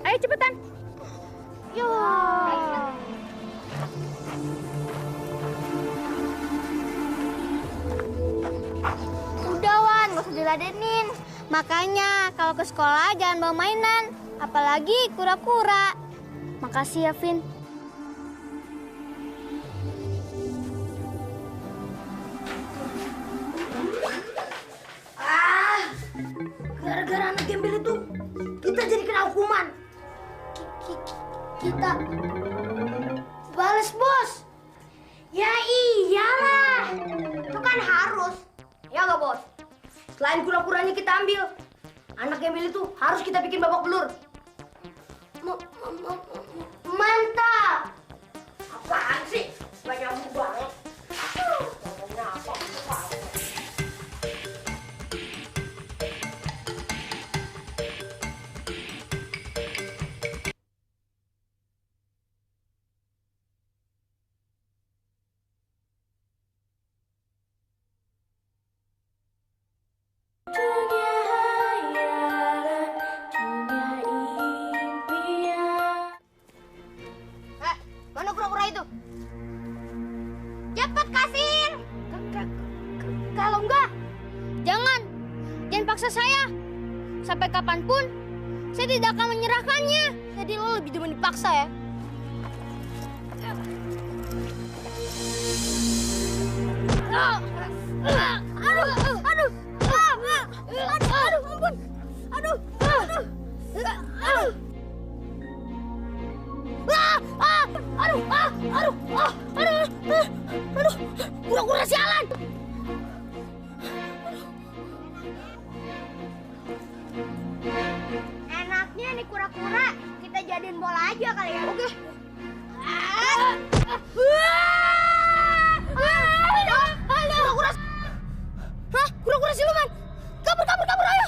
Ayo cepetan. Yo. Udah, Wan, gak usah diladenin. Makanya kalau ke sekolah jangan bawa mainan, apalagi kura-kura. Makasih ya, Vin. Gara-gara anak gembel itu, kita jadi kena hukuman. Kita balas, Bos. Ya iyalah, itu kan harus. Ya nggak, Bos? Selain kura-kuranya kita ambil, anak gembel itu harus kita bikin babak belur. Mantap! Apaan sih? Gak nyambung banget. paksa saya. Sampai kapanpun, saya tidak akan menyerahkannya. Jadi lo lebih demen dipaksa ya. Kura-kura sialan. Enaknya nih kura-kura, kita jadiin bola aja kali ya. Oke. Kura-kura. Hah? Kura-kura siluman. Kabur, ayo.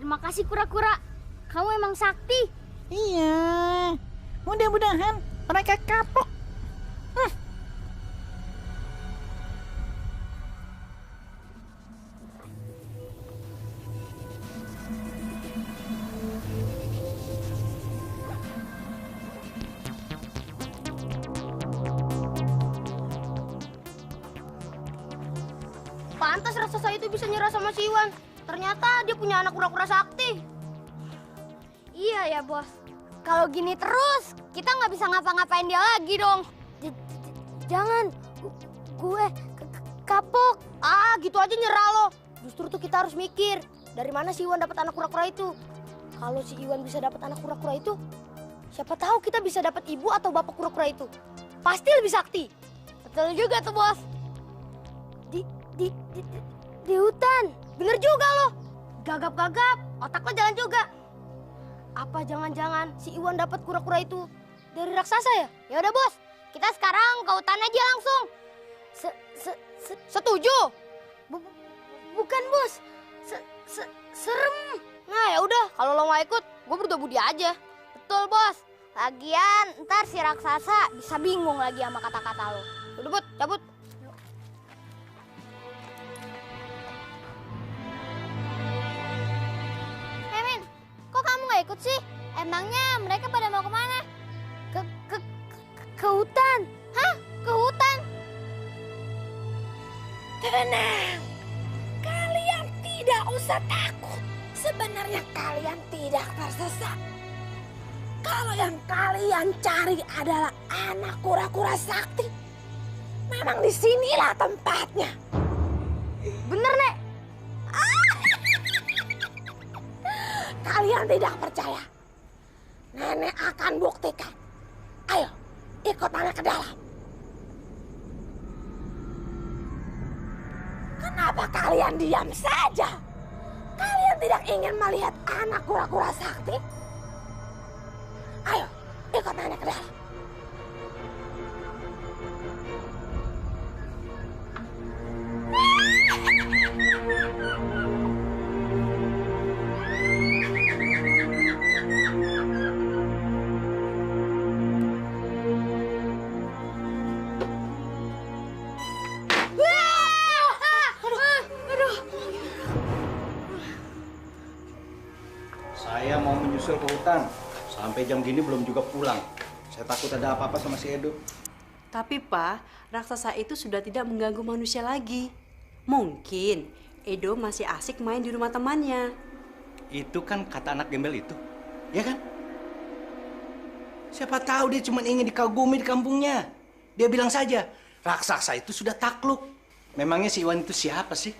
Terima kasih kura-kura. Kamu emang sakti. Iya. Mudah-mudahan mereka kapok. Pantas raksasa itu bisa nyerah sama si Iwan. Ternyata dia punya anak kura-kura sakti. Iya ya, Bos. Kalau gini terus, kita nggak bisa ngapa-ngapain dia lagi dong. Jangan, gue kapok. Ah, gitu aja nyerah lo. Justru tuh kita harus mikir, dari mana si Iwan dapat anak kura-kura itu. Kalau si Iwan bisa dapat anak kura-kura itu, siapa tahu kita bisa dapat ibu atau bapak kura-kura itu. Pasti lebih sakti. Betul juga tuh, Bos. Di hutan. Bener juga lo. Gagap-gagap, otak lo jalan juga. Apa jangan-jangan si Iwan dapat kura-kura itu dari raksasa ya? Ya udah, Bos. Kita sekarang ke hutan aja langsung. Setuju? Bukan, Bos. Serem. Nah, ya udah, kalau lo mau ikut, gue berdua budi aja. Betul, Bos. Lagian ntar si raksasa bisa bingung lagi sama kata-kata lo. Udah, Bud, cabut. Ikut sih? Emangnya mereka pada mau kemana? Ke hutan. Hah? Ke hutan? Tenang. Kalian tidak usah takut. Sebenarnya kalian tidak tersesat. Kalau yang kalian cari adalah anak kura-kura sakti, memang disinilah tempatnya. Bener, Nek. Kalian tidak percaya? Nenek akan buktikan. Ayo, ikut Nenek ke dalam. Kenapa kalian diam saja? Kalian tidak ingin melihat anak kura-kura sakti? Ayo, ikut Nenek ke dalam. Saya mau menyusul ke hutan. Sampai jam gini belum juga pulang. Saya takut ada apa-apa sama si Edo. Tapi Pak, raksasa itu sudah tidak mengganggu manusia lagi. Mungkin Edo masih asik main di rumah temannya. Itu kan kata anak gembel itu, ya kan? Siapa tahu dia cuma ingin dikagumi di kampungnya. Dia bilang saja, raksasa itu sudah takluk. Memangnya si Iwan itu siapa sih?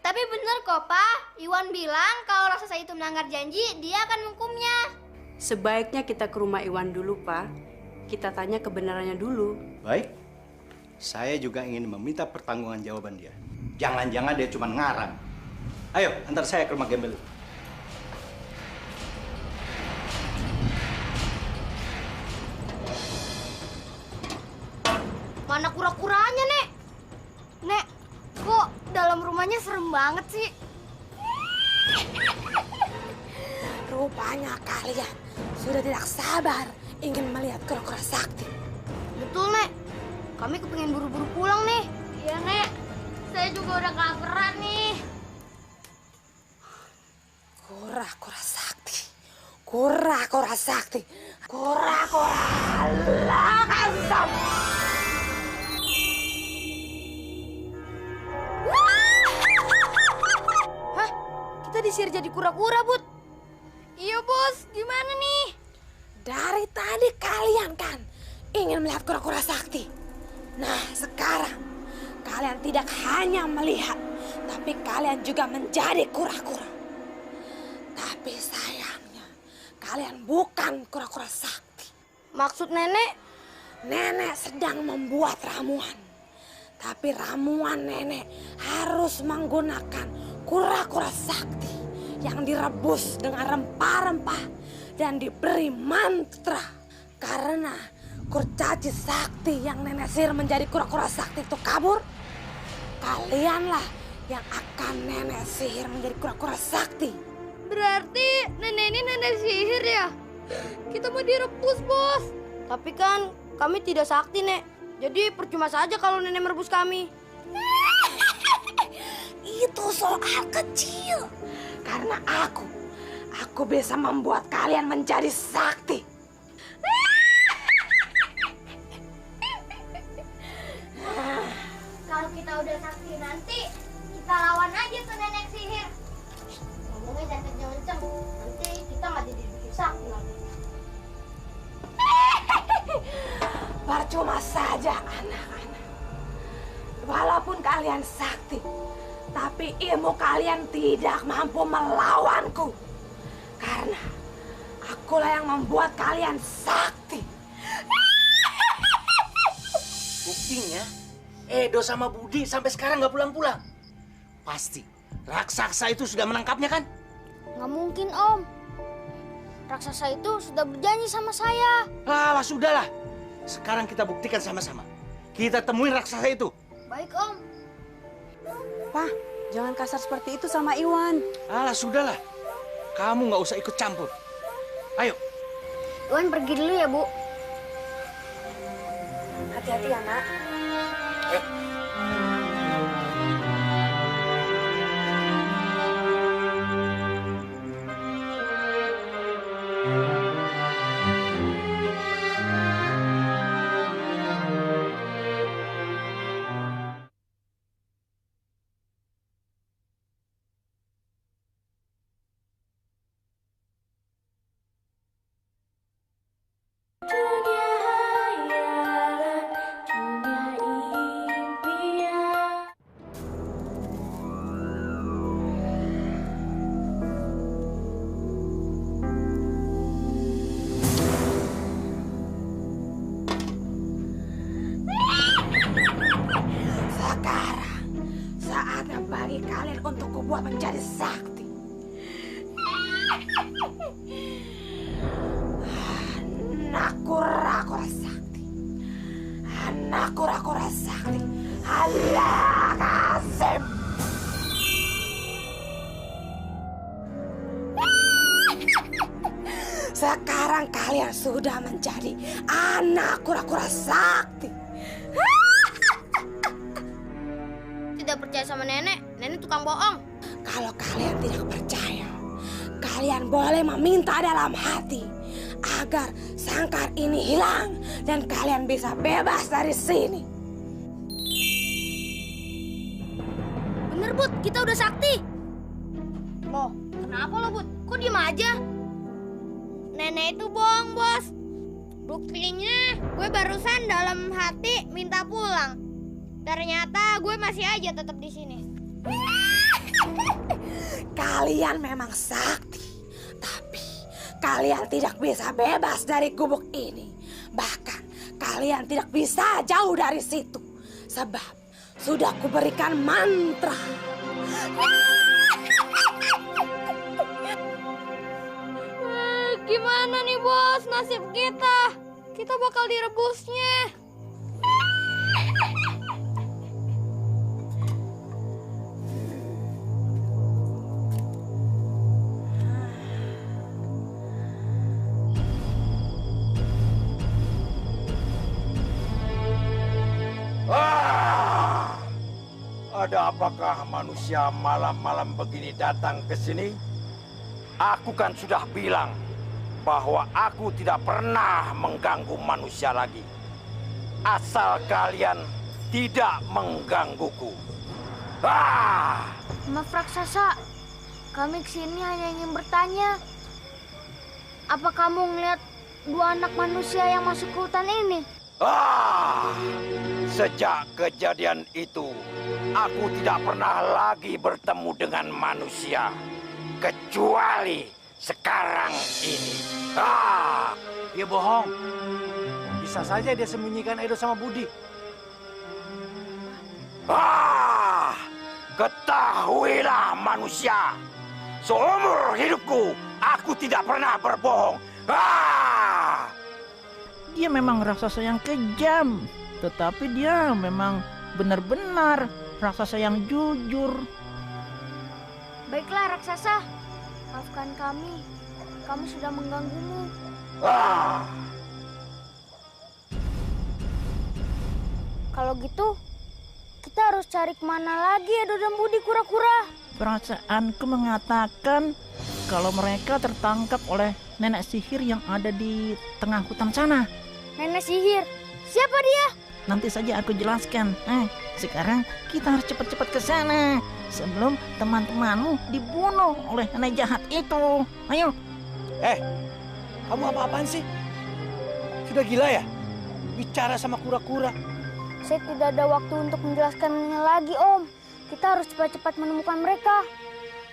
Tapi bener kok, Pak. Iwan bilang kalau raksasa itu melanggar janji, dia akan menghukumnya. Sebaiknya kita ke rumah Iwan dulu, Pak. Kita tanya kebenarannya dulu. Baik. Saya juga ingin meminta pertanggungjawaban dia. Jangan-jangan dia cuma ngarang. Ayo, antar saya ke rumah gembel. Mana kura-kuranya, Nek? Nek, kok dalam rumahnya serem banget sih? Rupanya kalian sudah tidak sabar ingin melihat kura-kura sakti. Betul, Nek. Kami kepengen buru-buru pulang nih. Iya, Nek. Saya juga udah kelaparan nih. Kura-kura sakti. Kura-kura sakti. Kura-kura langsam. disihir jadi kura-kura, Bud. Iya, Bos. Gimana nih? Dari tadi kalian kan ingin melihat kura-kura sakti. Nah, sekarang kalian tidak hanya melihat, tapi kalian juga menjadi kura-kura. Tapi sayangnya, kalian bukan kura-kura sakti. Maksud nenek? Nenek sedang membuat ramuan. Tapi ramuan nenek harus menggunakan kura-kura sakti yang direbus dengan rempah-rempah dan diberi mantra. Karena kurcaci sakti yang nenek sihir menjadi kura-kura sakti itu kabur, kalianlah yang akan nenek sihir menjadi kura-kura sakti. Berarti nenek ini nenek sihir ya? Kita mau direbus, Bos. Tapi kan kami tidak sakti, Nek. Jadi percuma saja kalau nenek merebus kami. Itu soal kecil. Karena aku bisa membuat kalian menjadi sakti. Kalau kita udah sakti nanti, kita lawan aja tuh nenek sihir. Ngomongnya jangan kenceng-kenceng, nanti kita nggak jadi bikin sakti lagi. Percuma saja anak-anak. Walaupun kalian sakti, tapi ilmu kalian tidak mampu melawanku. Karena akulah yang membuat kalian sakti. Buktinya, Edo sama Budi sampai sekarang nggak pulang-pulang. Pasti raksasa itu sudah menangkapnya kan? Nggak mungkin, Om. Raksasa itu sudah berjanji sama saya. Ah, sudahlah. Sekarang kita buktikan sama-sama. Kita temuin raksasa itu. Baik, Om. Pak, jangan kasar seperti itu sama Iwan. Alah, sudahlah. Kamu nggak usah ikut campur. Ayo. Iwan pergi dulu ya, Bu. Hati-hati ya, Nak. bagi kalian untuk kubuat menjadi sakti. Anak kura-kura sakti. Anak kura-kura sakti. Allah Kasim. Sekarang kalian sudah menjadi anak kura-kura sakti. Tidak percaya sama nenek, nenek tukang bohong. Kalau kalian tidak percaya, kalian boleh meminta dalam hati agar sangkar ini hilang dan kalian bisa bebas dari sini. Bener, Bud, kita udah sakti. Loh, kenapa lo, Bud? Kok diem aja? Nenek itu bohong, Bos. Buktinya gue barusan dalam hati minta pulang. Ternyata gue masih aja tetap di sini. Kalian memang sakti, tapi kalian tidak bisa bebas dari gubuk ini. Bahkan kalian tidak bisa jauh dari situ, sebab sudah kuberikan mantra. Gimana nih, Bos, nasib kita? Kita bakal direbusnya. Ada apakah manusia malam-malam begini datang ke sini? Aku kan sudah bilang bahwa aku tidak pernah mengganggu manusia lagi. Asal kalian tidak menggangguku. Maaf, raksasa. Kami kesini hanya ingin bertanya, apa kamu ngeliat dua anak manusia yang masuk ke hutan ini? Sejak kejadian itu, aku tidak pernah lagi bertemu dengan manusia, kecuali sekarang ini. Dia bohong. Bisa saja dia sembunyikan Edo sama Budi. Ketahuilah manusia, seumur hidupku aku tidak pernah berbohong. Dia memang raksasa yang kejam, tetapi dia memang benar-benar raksasa yang jujur. Baiklah raksasa, maafkan kami. Kami sudah mengganggumu. Kalau gitu, kita harus cari kemana lagi Edo dan Budi kura-kura? Perasaanku mengatakan kalau mereka tertangkap oleh nenek sihir yang ada di tengah hutan sana. Nenek sihir? Siapa dia? Nanti saja aku jelaskan. Sekarang kita harus cepat-cepat ke sana sebelum teman-temanmu dibunuh oleh nenek jahat itu. Ayo. Kamu apa-apaan sih? Sudah gila ya? Bicara sama kura-kura. Saya tidak ada waktu untuk menjelaskannya lagi, Om. Kita harus cepat-cepat menemukan mereka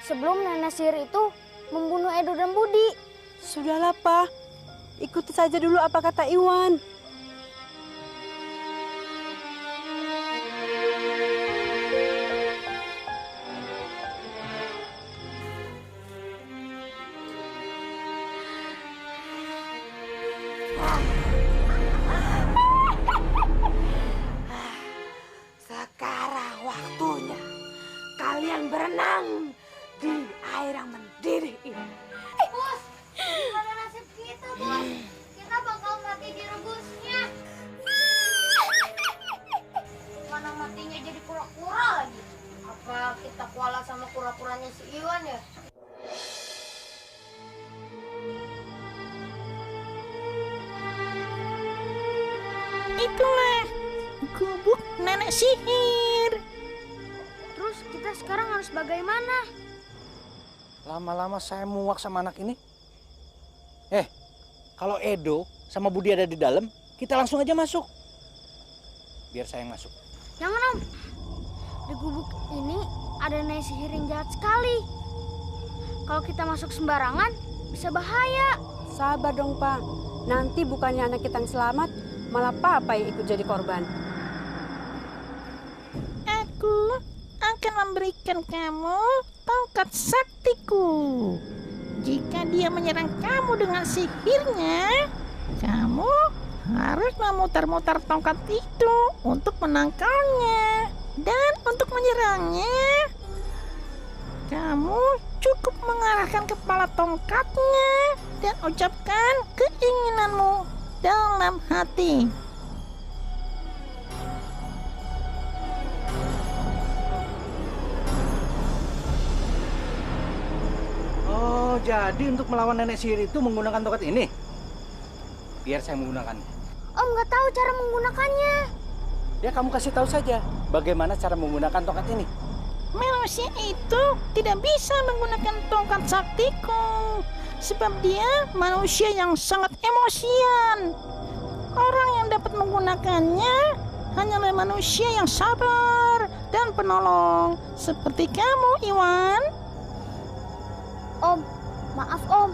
sebelum nenek sihir itu membunuh Edo dan Budi. Sudahlah, Pak. Ikuti saja dulu apa kata Iwan. Sekarang waktunya kalian berenang di air yang mendidih ini. Bos, gimana nasib kita, Bos? Kita bakal mati direbusnya. Mana matinya jadi kura-kura lagi? Apa kita kuala sama kura-kuranya si Iwan ya? Itulah gubuk nenek sihir. Terus kita sekarang harus bagaimana? Lama-lama saya muak sama anak ini. Kalau Edo sama Budi ada di dalam, kita langsung aja masuk. Biar saya yang masuk. Jangan, Om. Di gubuk ini ada nenek sihir yang jahat sekali. Kalau kita masuk sembarangan, bisa bahaya. Sabar dong, Pak. Nanti bukannya anak kita yang selamat, malah Papa yang ikut jadi korban. Aku akan memberikan kamu tongkat saktiku. Jika dia menyerang kamu dengan sihirnya, kamu harus memutar-mutar tongkat itu untuk menangkalnya. Dan untuk menyerangnya, kamu cukup mengarahkan kepala tongkatnya dan ucapkan keinginanmu dalam hati. Oh, jadi untuk melawan nenek sihir itu menggunakan tongkat ini? Biar saya menggunakannya. Om nggak tahu cara menggunakannya. Ya, kamu kasih tahu saja bagaimana cara menggunakan tongkat ini. Manusia itu tidak bisa menggunakan tongkat saktiku, sebab dia manusia yang sangat emosian. Orang yang dapat menggunakannya hanyalah manusia yang sabar dan penolong, seperti kamu, Iwan. Om, maaf Om.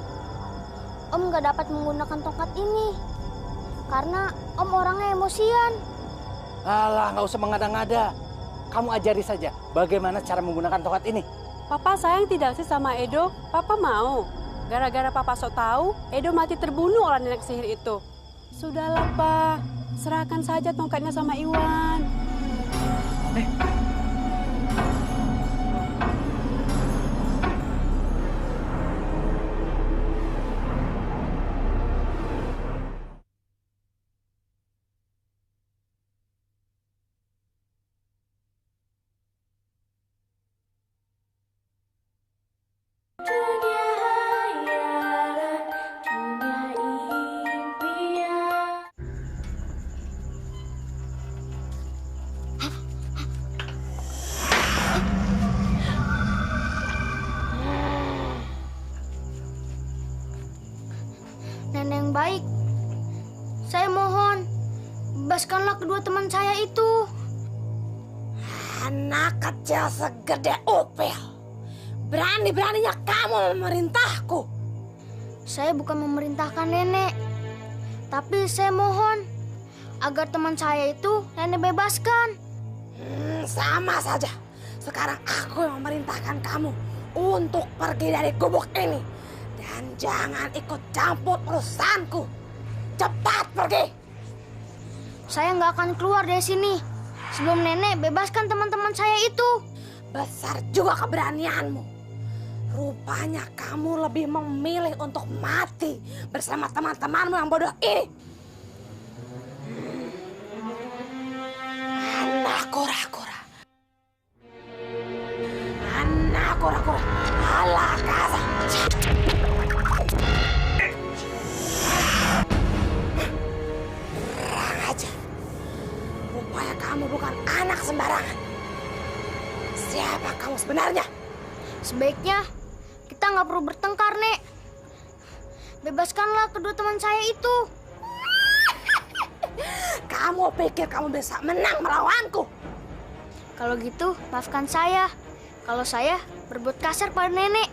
Om nggak dapat menggunakan tongkat ini karena Om orangnya emosian. Alah, nggak usah mengada-ngada. Kamu ajari saja bagaimana cara menggunakan tongkat ini. Papa sayang tidak sih sama Edo? Papa mau. Gara-gara Papa sok tahu, Edo mati terbunuh oleh nenek sihir itu. Sudahlah, Pak. Serahkan saja tongkatnya sama Iwan. nenek yang baik. Saya mohon, bebaskanlah kedua teman saya itu. Anak kecil segede upil. Berani-beraninya kamu memerintahku. Saya bukan memerintahkan nenek. Tapi saya mohon agar teman saya itu nenek bebaskan. Sama saja. Sekarang aku yang memerintahkan kamu untuk pergi dari gubuk ini. Dan jangan ikut campur urusanku. Cepat pergi. Saya nggak akan keluar dari sini sebelum nenek bebaskan teman-teman saya itu. Besar juga keberanianmu. Rupanya kamu lebih memilih untuk mati bersama teman-temanmu yang bodoh ini. Anak kura-kura. Anak kura-kura. Alah kasar. Kurang aja. Rupanya kamu bukan anak sembarangan. Siapa kamu sebenarnya? Sebaiknya kita nggak perlu bertengkar, Nek. Bebaskanlah kedua teman saya itu. Kamu pikir kamu bisa menang melawanku? Kalau gitu, maafkan saya. Kalau saya berbuat kasar pada nenek.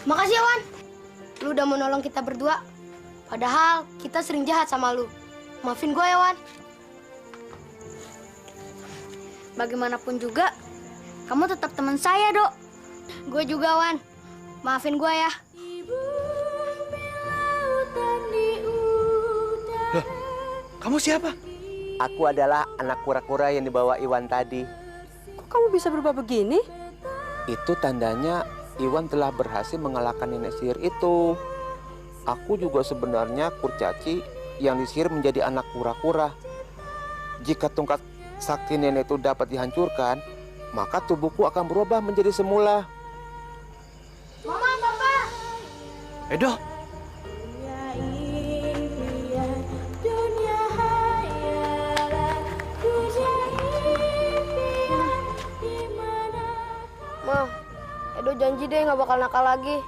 Makasih ya, Wan. Lu udah menolong kita berdua. Padahal kita sering jahat sama lu. Maafin gue ya, Wan. Bagaimanapun juga, kamu tetap teman saya, Dok. Gue juga, Wan. Maafin gue ya. Loh, kamu siapa? Aku adalah anak kura-kura yang dibawa Iwan tadi. Kok kamu bisa berubah begini? Itu tandanya Iwan telah berhasil mengalahkan nenek sihir itu. Aku juga sebenarnya kurcaci yang disihir menjadi anak kura-kura. Jika tongkat sakti nenek itu dapat dihancurkan, maka tubuhku akan berubah menjadi semula. Mama, Papa. Edo. Ma, Edo janji deh nggak bakal nakal lagi.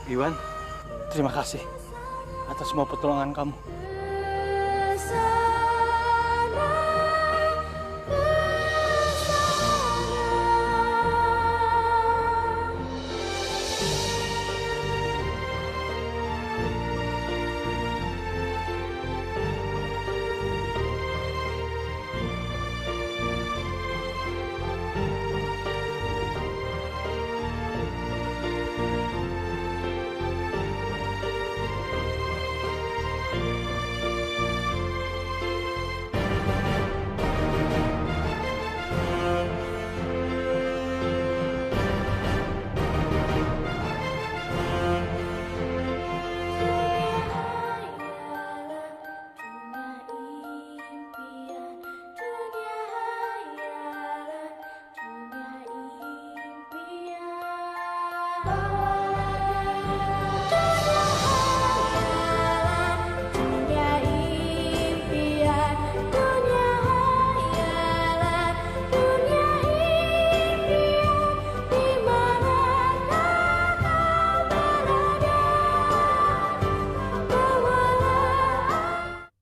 Iwan, terima kasih atas semua pertolongan kamu.